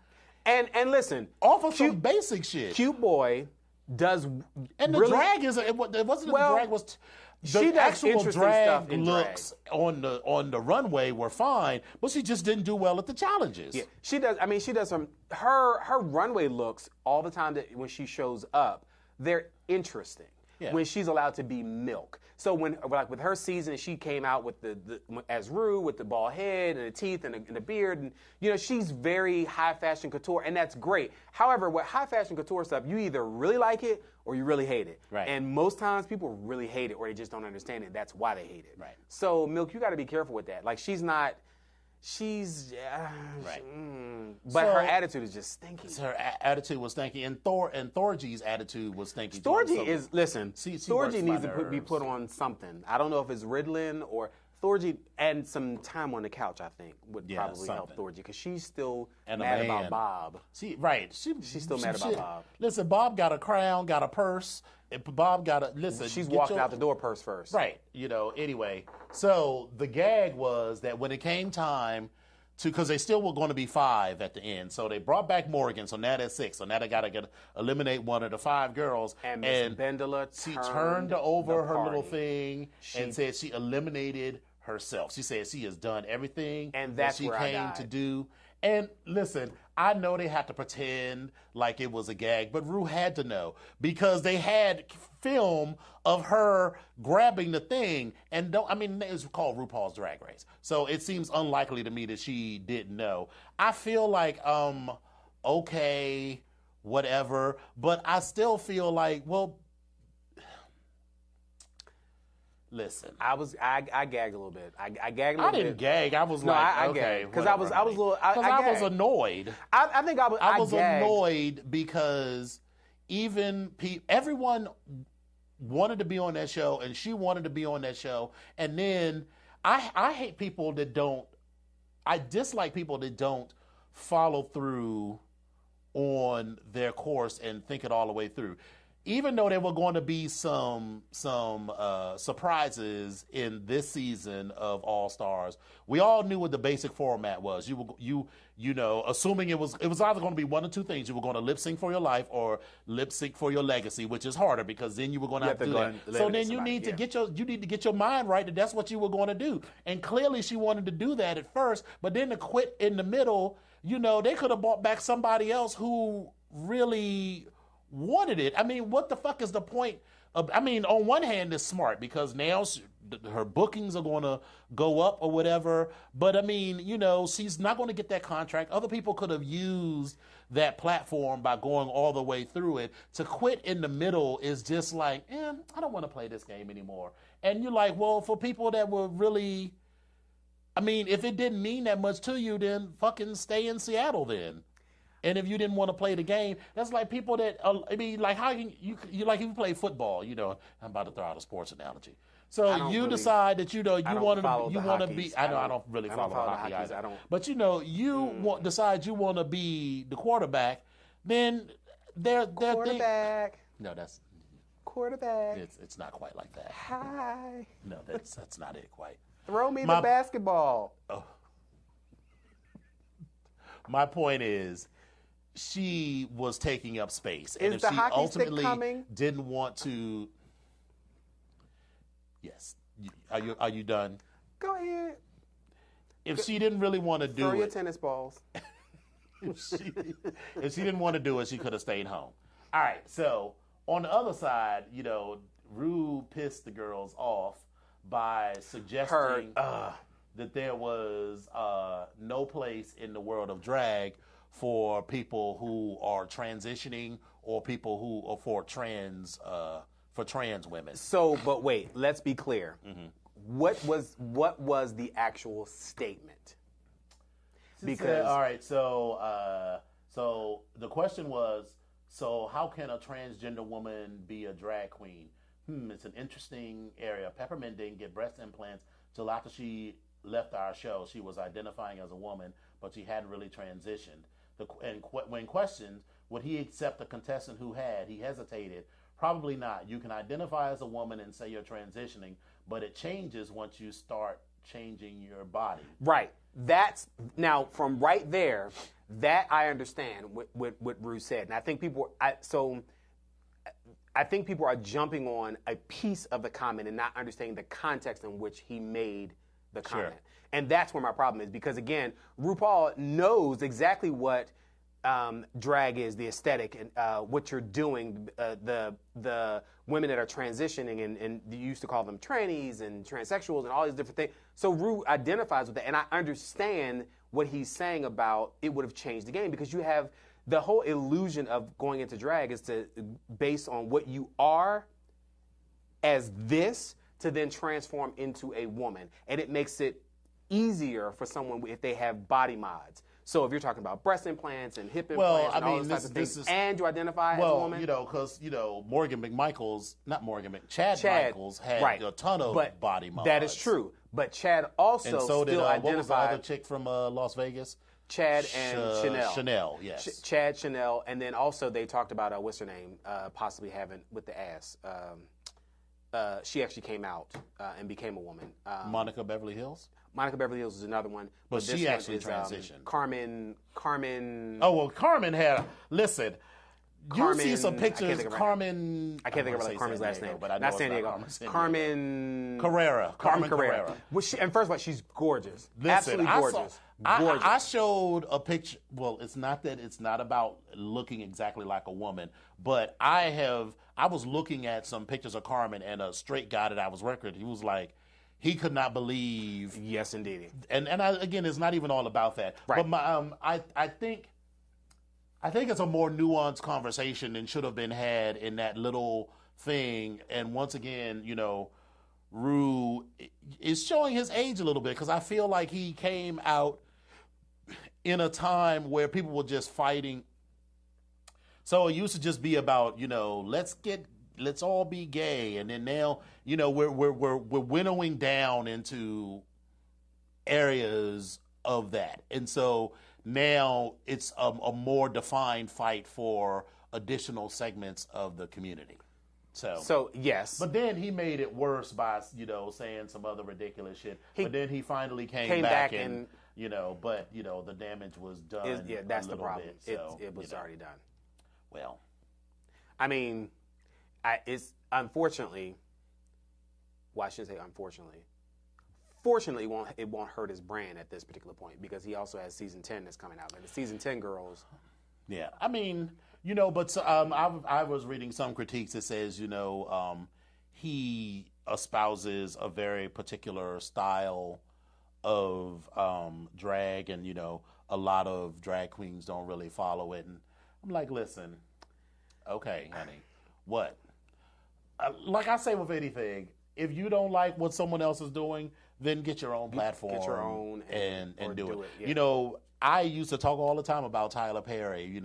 and listen, off of some basic shit. Cute Boy does And the really, drag it wasn't Well, the drag was she the does actual interesting drag stuff in looks on the runway were fine, but she just didn't do well at the challenges. Yeah, she does. I mean, she does some. Her runway looks all the time that when she shows up, they're interesting. Yeah. When she's allowed to be Milk. So when like with her season, she came out with the as Rue with the bald head and the teeth and the beard, and you know she's very high fashion couture, and that's great. However, with high fashion couture stuff, you either really like it or you really hate it. Right. And most times people really hate it or they just don't understand it. That's why they hate it. Right. So Milk, you got to be careful with that. Like she's not. Right. But So- her attitude is just stinky. Her attitude was stinky, and Thorgy's attitude was stinky. too. Thorgy So- is listen. She works Thorgy my needs to be nerves. put on something. I don't know if it's Ritalin or Thorgy, and some time on the couch. I think would Yeah, probably help something. Thorgy because she's still And a mad man. about Bob. She's still mad about Bob. Listen, Bob got a crown, got a purse. And Bob got a listen. She's get walking your- out the door purse first. Right. Anyway. So the gag was that when it came time because they still were going to be 5 at the end. So they brought back Morgan. So now there's 6. So now they got to eliminate one of the 5 girls. And Miss Bendela she turned over the her little party. thing and said she eliminated herself. She said she has done everything And that's that she where I came died. to do. And listen, I know they had to pretend like it was a gag, but Rue had to know because they had film of her grabbing the thing. And it's called RuPaul's Drag Race. So it seems unlikely to me that she didn't know. I feel like, okay, whatever. But I still feel like, well, listen. I gagged a little bit. I gagged a I little bit. didn't gag. I was No, like, I okay, gagged. 'Cause I was a little- I was gagged. annoyed. I think I was gagged. annoyed because even everyone wanted to be on that show, and she wanted to be on that show. And then I hate people that don't. I dislike people that don't follow through on their course and think it all the way through. Even though there were going to be some surprises in this season of All Stars, we all knew what the basic format was. Assuming it was either going to be one or two things. You were going to lip sync for your life or lip sync for your legacy, which is harder because then you were going to have to do that. So then you need to get your mind right that that's what you were going to do. And clearly she wanted to do that at first, but then to quit in the middle, they could have brought back somebody else who really wanted it. I mean, what the fuck is the point of, on one hand, it's smart because now her bookings are going to go up or whatever. But she's not going to get that contract. Other people could have used that platform by going all the way through it. To quit in the middle is just like, I don't want to play this game anymore. And you're like, well, for people that were really, if it didn't mean that much to you, then fucking stay in Seattle then. And if you didn't want to play the game, that's like people that, like how you like if you play football, I'm about to throw out a sports analogy. So you decide that you want to be. I know I don't really follow the hockey either. But decide you want to be the quarterback. Then they're Quarterback. No, that's Quarterback. it's not quite like that. Hi. No, that's not it quite. Throw me the basketball. My point is, she was taking up space, and Is if the she hockey stick ultimately coming? didn't want to, yes, are you done? Go ahead. If she didn't really want to do Throw your it, tennis balls. if she didn't want to do it, she could have stayed home. All right, so on the other side, Rue pissed the girls off by suggesting that there was no place in the world of drag for people who are transitioning or people who are for trans for trans women. So, but wait, let's be clear. What was the actual statement? Because all right, so the question was, so how can a transgender woman be a drag queen? It's an interesting area. Peppermint didn't get breast implants till after she left our show. She was identifying as a woman, but she hadn't really transitioned. When questioned, would he accept a contestant who had, he hesitated. Probably not. You can identify as a woman and say you're transitioning, but it changes once you start changing your body. Right. That's now from right there. That I understand what Rue said, and I think I think people are jumping on a piece of the comment and not understanding the context in which he made the comment. Sure. And that's where my problem is, because again, RuPaul knows exactly what drag is, the aesthetic, and what you're doing. The women that are transitioning, and you used to call them trannies and transsexuals and all these different things. So Rue identifies with that, and I understand what he's saying about it would have changed the game, because you have the whole illusion of going into drag is to based on what you are as this to then transform into a woman, and it makes it easier for someone if they have body mods. So if you're talking about breast implants and hip implants and all those types of things, and you identify as a woman, because Chad Michaels had a ton of body mods. That is true. But Chad also and so still did, identified. What was the other chick from Las Vegas? Chad and Chanel. Chanel, yes. Chad, Chanel, and then also they talked about what's her name, possibly having with the ass. She actually came out and became a woman. Monica Beverly Hills. Monica Beverly Hills is another one, but this she one actually is, transitioned. Carmen. Oh well, Carmen had. Listen, you see some pictures. Carmen. I can't think of Carmen's last name, but I know not San Diego. Carmen Carrera. Carmen Carrera. And first of all, she's gorgeous. Listen, absolutely gorgeous. I showed a picture. Well, it's not about looking exactly like a woman, but I was looking at some pictures of Carmen, and a straight guy that I was working with, he was like, he could not believe. Yes, indeed. And again, it's not even all about that. Right. But I think it's a more nuanced conversation than should have been had in that little thing. And once again, Rue is showing his age a little bit, because I feel like he came out in a time where people were just fighting. So it used to just be about, let's all be gay, and then now, we're winnowing down into areas of that, and so now it's a more defined fight for additional segments of the community. So yes, but then he made it worse by saying some other ridiculous shit. But then he finally came back and the damage was done. That's the problem. Bit, so, it was already done. Well, I mean, it's unfortunately. Well, I shouldn't say unfortunately. Fortunately, it won't hurt his brand at this particular point, because he also has season 10 that's coming out. Like the season 10 girls. Yeah, I mean, but I was reading some critiques that says, he espouses a very particular style of drag, and a lot of drag queens don't really follow it. And I'm like, listen, okay, honey, what? Like I say with anything, if you don't like what someone else is doing, then get your own platform, get your own and do it. Yeah. I used to talk all the time about Tyler Perry,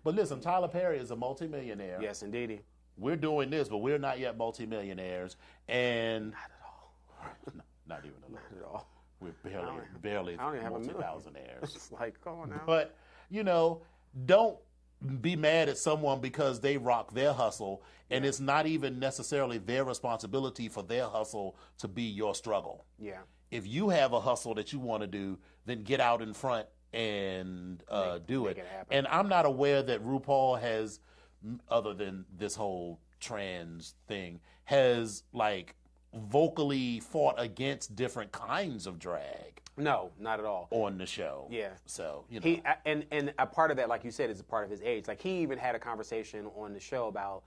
but listen, Tyler Perry is a multimillionaire. Yes, indeed. We're doing this, but we're not yet multimillionaires, and not at all. Not even a little. Not at all. We're barely multi-thousandaires. It's like, come on now. But don't be mad at someone because they rock their hustle, and it's not even necessarily their responsibility for their hustle to be your struggle. Yeah. If you have a hustle that you want to do, then get out in front and do it. And I'm not aware that RuPaul has, other than this whole trans thing, has vocally fought against different kinds of drag. No, not at all. On the show. Yeah. So, He, and a part of that, like you said, is a part of his age. Like, he even had a conversation on the show about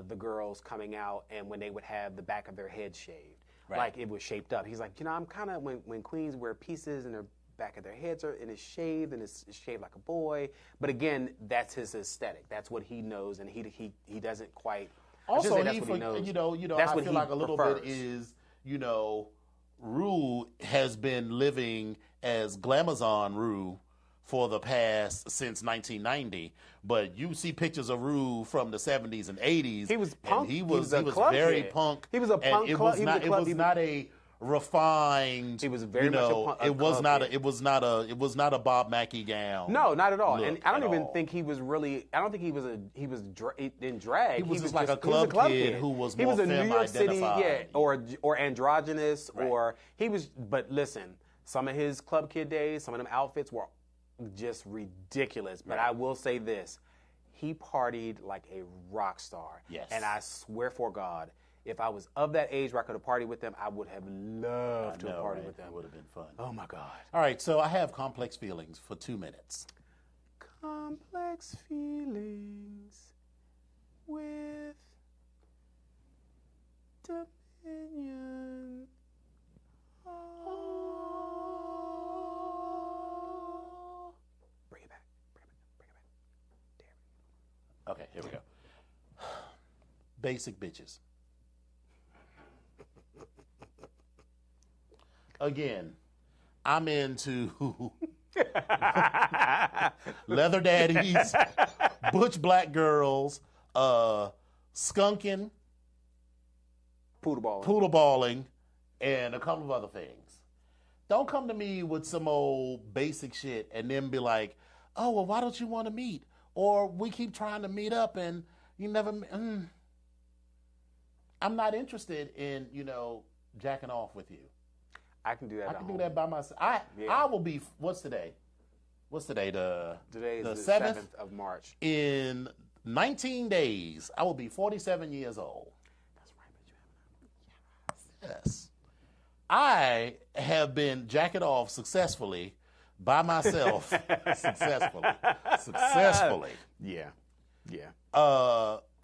the girls coming out and when they would have the back of their head shaved. Right. Like, it was shaped up. He's like, I'm kind of, when queens wear pieces and their back of their heads and it's shaved like a boy. But again, that's his aesthetic. That's what he knows, and he doesn't quite Also, that's what he knows. I what feel he like a little prefers. bit is, Rue has been living as Glamazon Rue for the past since 1990. But you see pictures of Rue from the 70s and 80s. He was punk. And he was a club very kid. punk. He was a punk. It club. was not. He was a It was club. not a refined. He was very much a punk. It was not. kid. It was not a. It was not a Bob Mackie gown. No, not at all. look And I don't at even all. think he was really. I don't think he was in drag. He was just like he a was club kid who was He more was a New York City, femme-identified. or androgynous, Right. or he was. But listen, some of his club kid days, some of them outfits were just ridiculous. But Right. I will say this: he partied like a rock star. Yes. And I swear for God, if I was of that age where I could have partied with them, I would have loved to have partied with them. It would have been fun. Oh my God. All right, so I have complex feelings for 2 minutes. Complex feelings with dominion. Oh. Bring it back. Bring it back. Damn it. Okay, here we go. Basic bitches. Again, I'm into leather daddies, butch black girls, skunking, Poodle ball. balling, and a couple of other things. Don't come to me with some old basic shit and then be like, oh, well, why don't you want to meet? Or we keep trying to meet up and you never... I'm not interested in, jacking off with you. I can do that. I at can home. do that by myself. I will be. What's today? What's today? Today is the the 7th 7th of March. In 19 days, I will be 47 years old. That's right, but you Yes, I have been jacking off successfully by myself. Successfully. Yeah.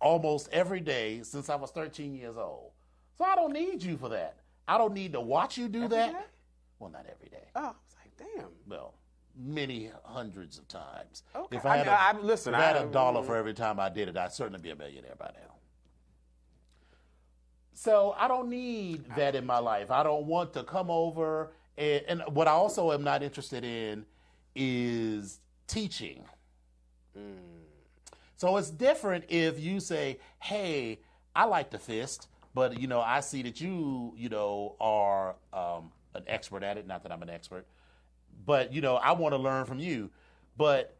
Almost every day since I was 13 years old. So I don't need you for that. I don't need to watch you do that. day? Well, not every day. Oh, I was like, damn. Well, many hundreds of times. Okay. If I had, a listen, dollar for every time I did it, I'd certainly be a millionaire by now. So I don't need that in my life. I don't want to come over. And what I also am not interested in is teaching. So it's different if you say, hey, I like to fist, but, I see that you, are an expert at it. Not that I'm an expert. But, I want to learn from you. But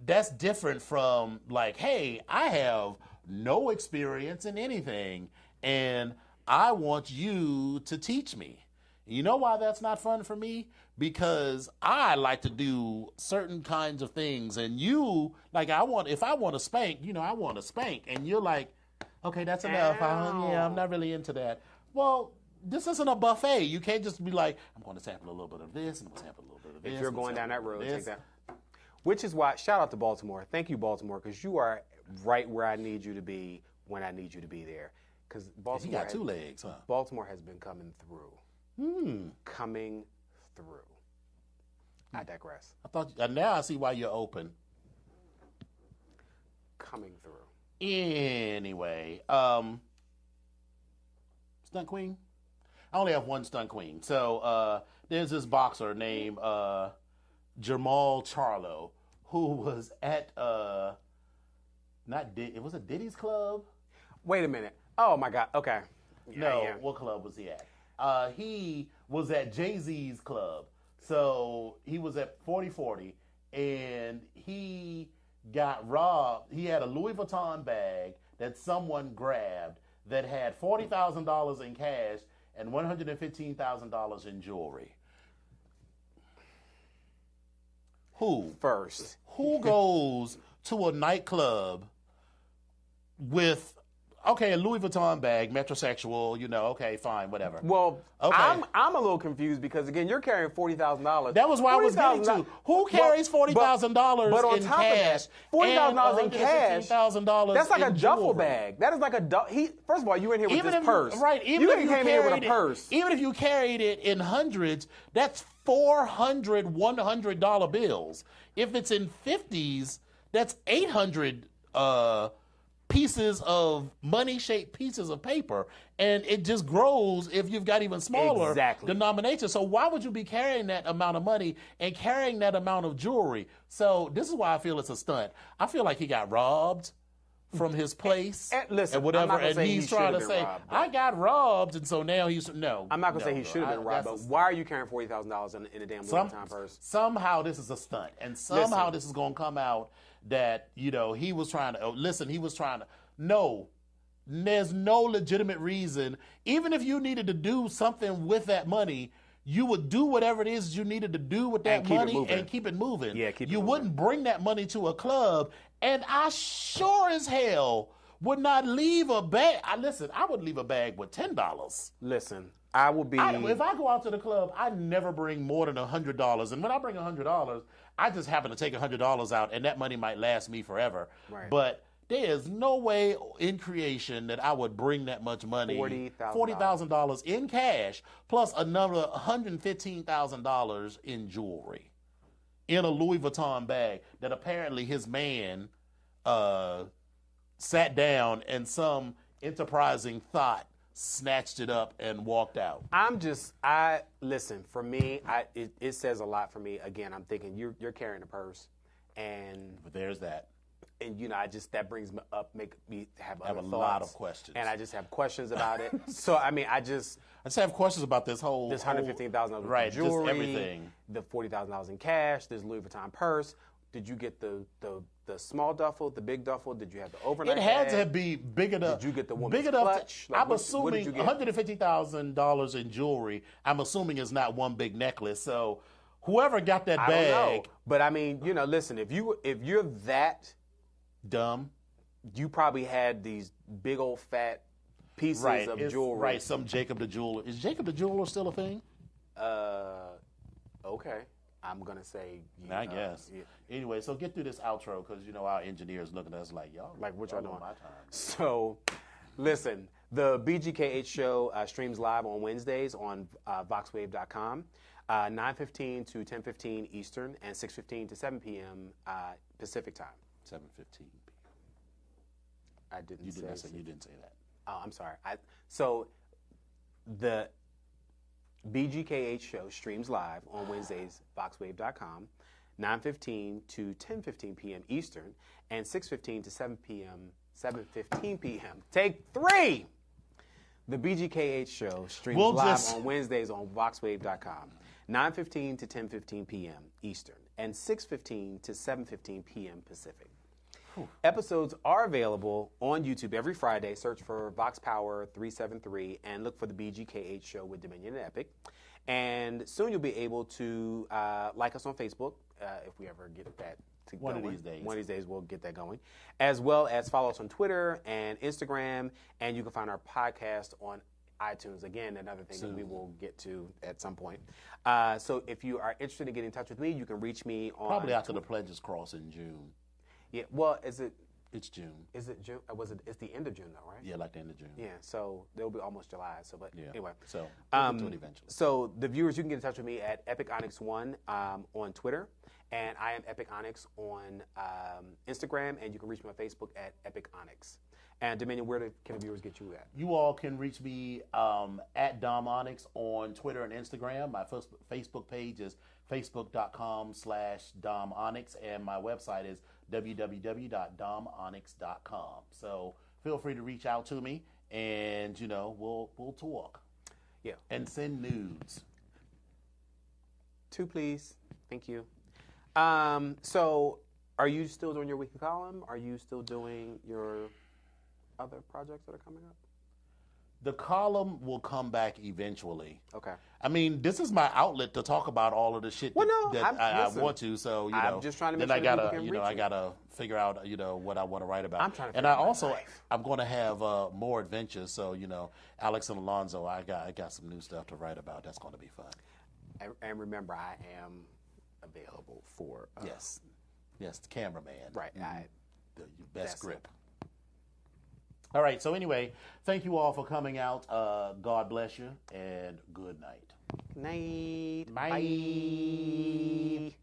that's different from like, hey, I have no experience in anything, and I want you to teach me. You know why that's not fun for me? Because I like to do certain kinds of things, and you, like, if I want to spank, I want to spank, and you're like, okay, that's enough. I'm not really into that. Well, this isn't a buffet. You can't just be like, I'm going to sample a little bit of this, I'm going to sample a little bit of this. If you're going down that road, this. take that. Which is why, shout out to Baltimore. Thank you, Baltimore, because you are right where I need you to be when I need you to be there. Because He Baltimore, got 2 legs, huh? Baltimore has been coming through. Coming through. I digress. Now I see why you're open. Coming through. Anyway, stunt queen. I only have one stunt queen. So there's this boxer named Jamal Charlo who was at it was a Diddy's club. Wait a minute. Oh my God. Okay. Yeah. What club was he at? He was at Jay-Z's club. So he was at 4040 and he got robbed. He had a Louis Vuitton bag that someone grabbed that had $40,000 in cash and $115,000 in jewelry. Who goes to a nightclub with a Louis Vuitton bag, metrosexual, okay, fine, whatever. Well, okay. I'm a little confused because, again, you're carrying $40,000. That was why I was getting to. Who carries $40,000 in cash? $40,000 in cash. $115,000. That's like a duffel jewelry. bag. That is like a first of all, you in here with Even this if purse. Even if you came here with a carried purse. Even if you carried it in hundreds, that's 400 $100 bills. If it's in 50s, that's 800 pieces of money-shaped pieces of paper, and it just grows if you've got even smaller denominations. So why would you be carrying that amount of money and carrying that amount of jewelry? So this is why I feel it's a stunt. I feel like he got robbed from his place listen, and whatever, I'm not and he's trying to say, robbed, I got robbed, and so now he's, no. I'm not going to say he should have been robbed, but why are you carrying $40,000 in a damn Louis Vuitton purse? Somehow this is a stunt, and somehow this is going to come out that, he was trying to, no, there's no legitimate reason. Even if you needed to do something with that money, you would do whatever it is you needed to do with that money and keep it moving. Yeah, keep it You moving. wouldn't bring that money to a club, and I sure as hell would not leave a bag. I would leave a bag with $10. Listen, I will be... if I go out to the club, I never bring more than $100. And when I bring $100, I just happen to take $100 out, and that money might last me forever. Right. But there is no way in creation that I would bring that much money, $40,000 in cash, plus another $115,000 in jewelry, in a Louis Vuitton bag that apparently his man sat down and some enterprising thought snatched it up and walked out. Listen, for me, it says a lot for me. Again, I'm thinking you're carrying a purse, But there's that. And that brings me up, make me have other thoughts. Lot of questions, and I just have questions about it. So I mean, I just have questions about this $115,000 right, jewelry, just everything, the $40,000 in cash, this Louis Vuitton purse. Did you get the small duffel, the big duffel? Did you have the overnight? It had to be big enough. Did you get the woman's big enough? clutch? I'm assuming $150,000 in jewelry. I'm assuming is not one big necklace. So whoever got that bag, I don't know. But I mean, listen, if you're that dumb, you probably had these big old fat pieces of jewelry. Right, some Jacob the Jeweler. Is Jacob the Jeweler still a thing? Okay. I'm going to say... I guess. Yeah. Anyway, so get through this outro, because, our engineer's looking at us like, y'all... Like, what y'all doing? My time. So, listen, the BGKH show streams live on Wednesdays on voxwave.com, 9:15 to 10:15 Eastern, and 6:15 to 7 p.m. Pacific time. 7:15 p.m. I didn't say that. You didn't say that. Oh, I'm sorry. So, the BGKH show streams live on Wednesdays, voxwave.com, 9:15 to 10:15 p.m. Eastern, and 6:15 to 7:15 p.m. Take 3! The BGKH show streams live on Wednesdays on voxwave.com, 9:15 to 10:15 p.m. Eastern, and 6:15 to 7:15 p.m. Pacific. Episodes are available on YouTube every Friday. Search for Vox Power 373 and look for the BGKH show with Dominion and Epic. And soon you'll be able to like us on Facebook if we ever get that to One going. of these days. One of these days we'll get that going. As well as follow us on Twitter and Instagram. And you can find our podcast on iTunes. Again, another thing that we will get to at some point. So if you are interested in getting in touch with me, you can reach me on... Probably after the pledges cross in June. Yeah, well, is it... It's June. Is it June? It's the end of June, though, right? Yeah, like the end of June. Yeah, so it'll be almost July. So, but anyway. So we'll get to it eventually. So the viewers, you can get in touch with me at EpicOnyx1 on Twitter, and I am Epic Onyx on Instagram, and you can reach me on Facebook at Epic Onyx. And Dominion, where can the viewers get you at? You all can reach me at Dom Onyx on Twitter and Instagram. My first Facebook page is facebook.com/Dom Onyx, and my website is www.domonyx.com. So feel free to reach out to me, and we'll talk. Yeah. And send nudes. 2, please. Thank you. So, are you still doing your weekly column? Are you still doing your other projects that are coming up? The column will come back eventually. Okay. I mean, this is my outlet to talk about all of the shit that I want to. So I'm just trying to make then sure I people gotta, can reach I you. gotta figure out, what I want to write about. I'm trying to and figure I out my also, life. I'm going to have more adventures. So Alex and Alonzo, I got some new stuff to write about. That's going to be fun. And remember, I am available for yes, the cameraman. Right. The best grip. All right. So anyway, thank you all for coming out. God bless you and good night. Night. Bye.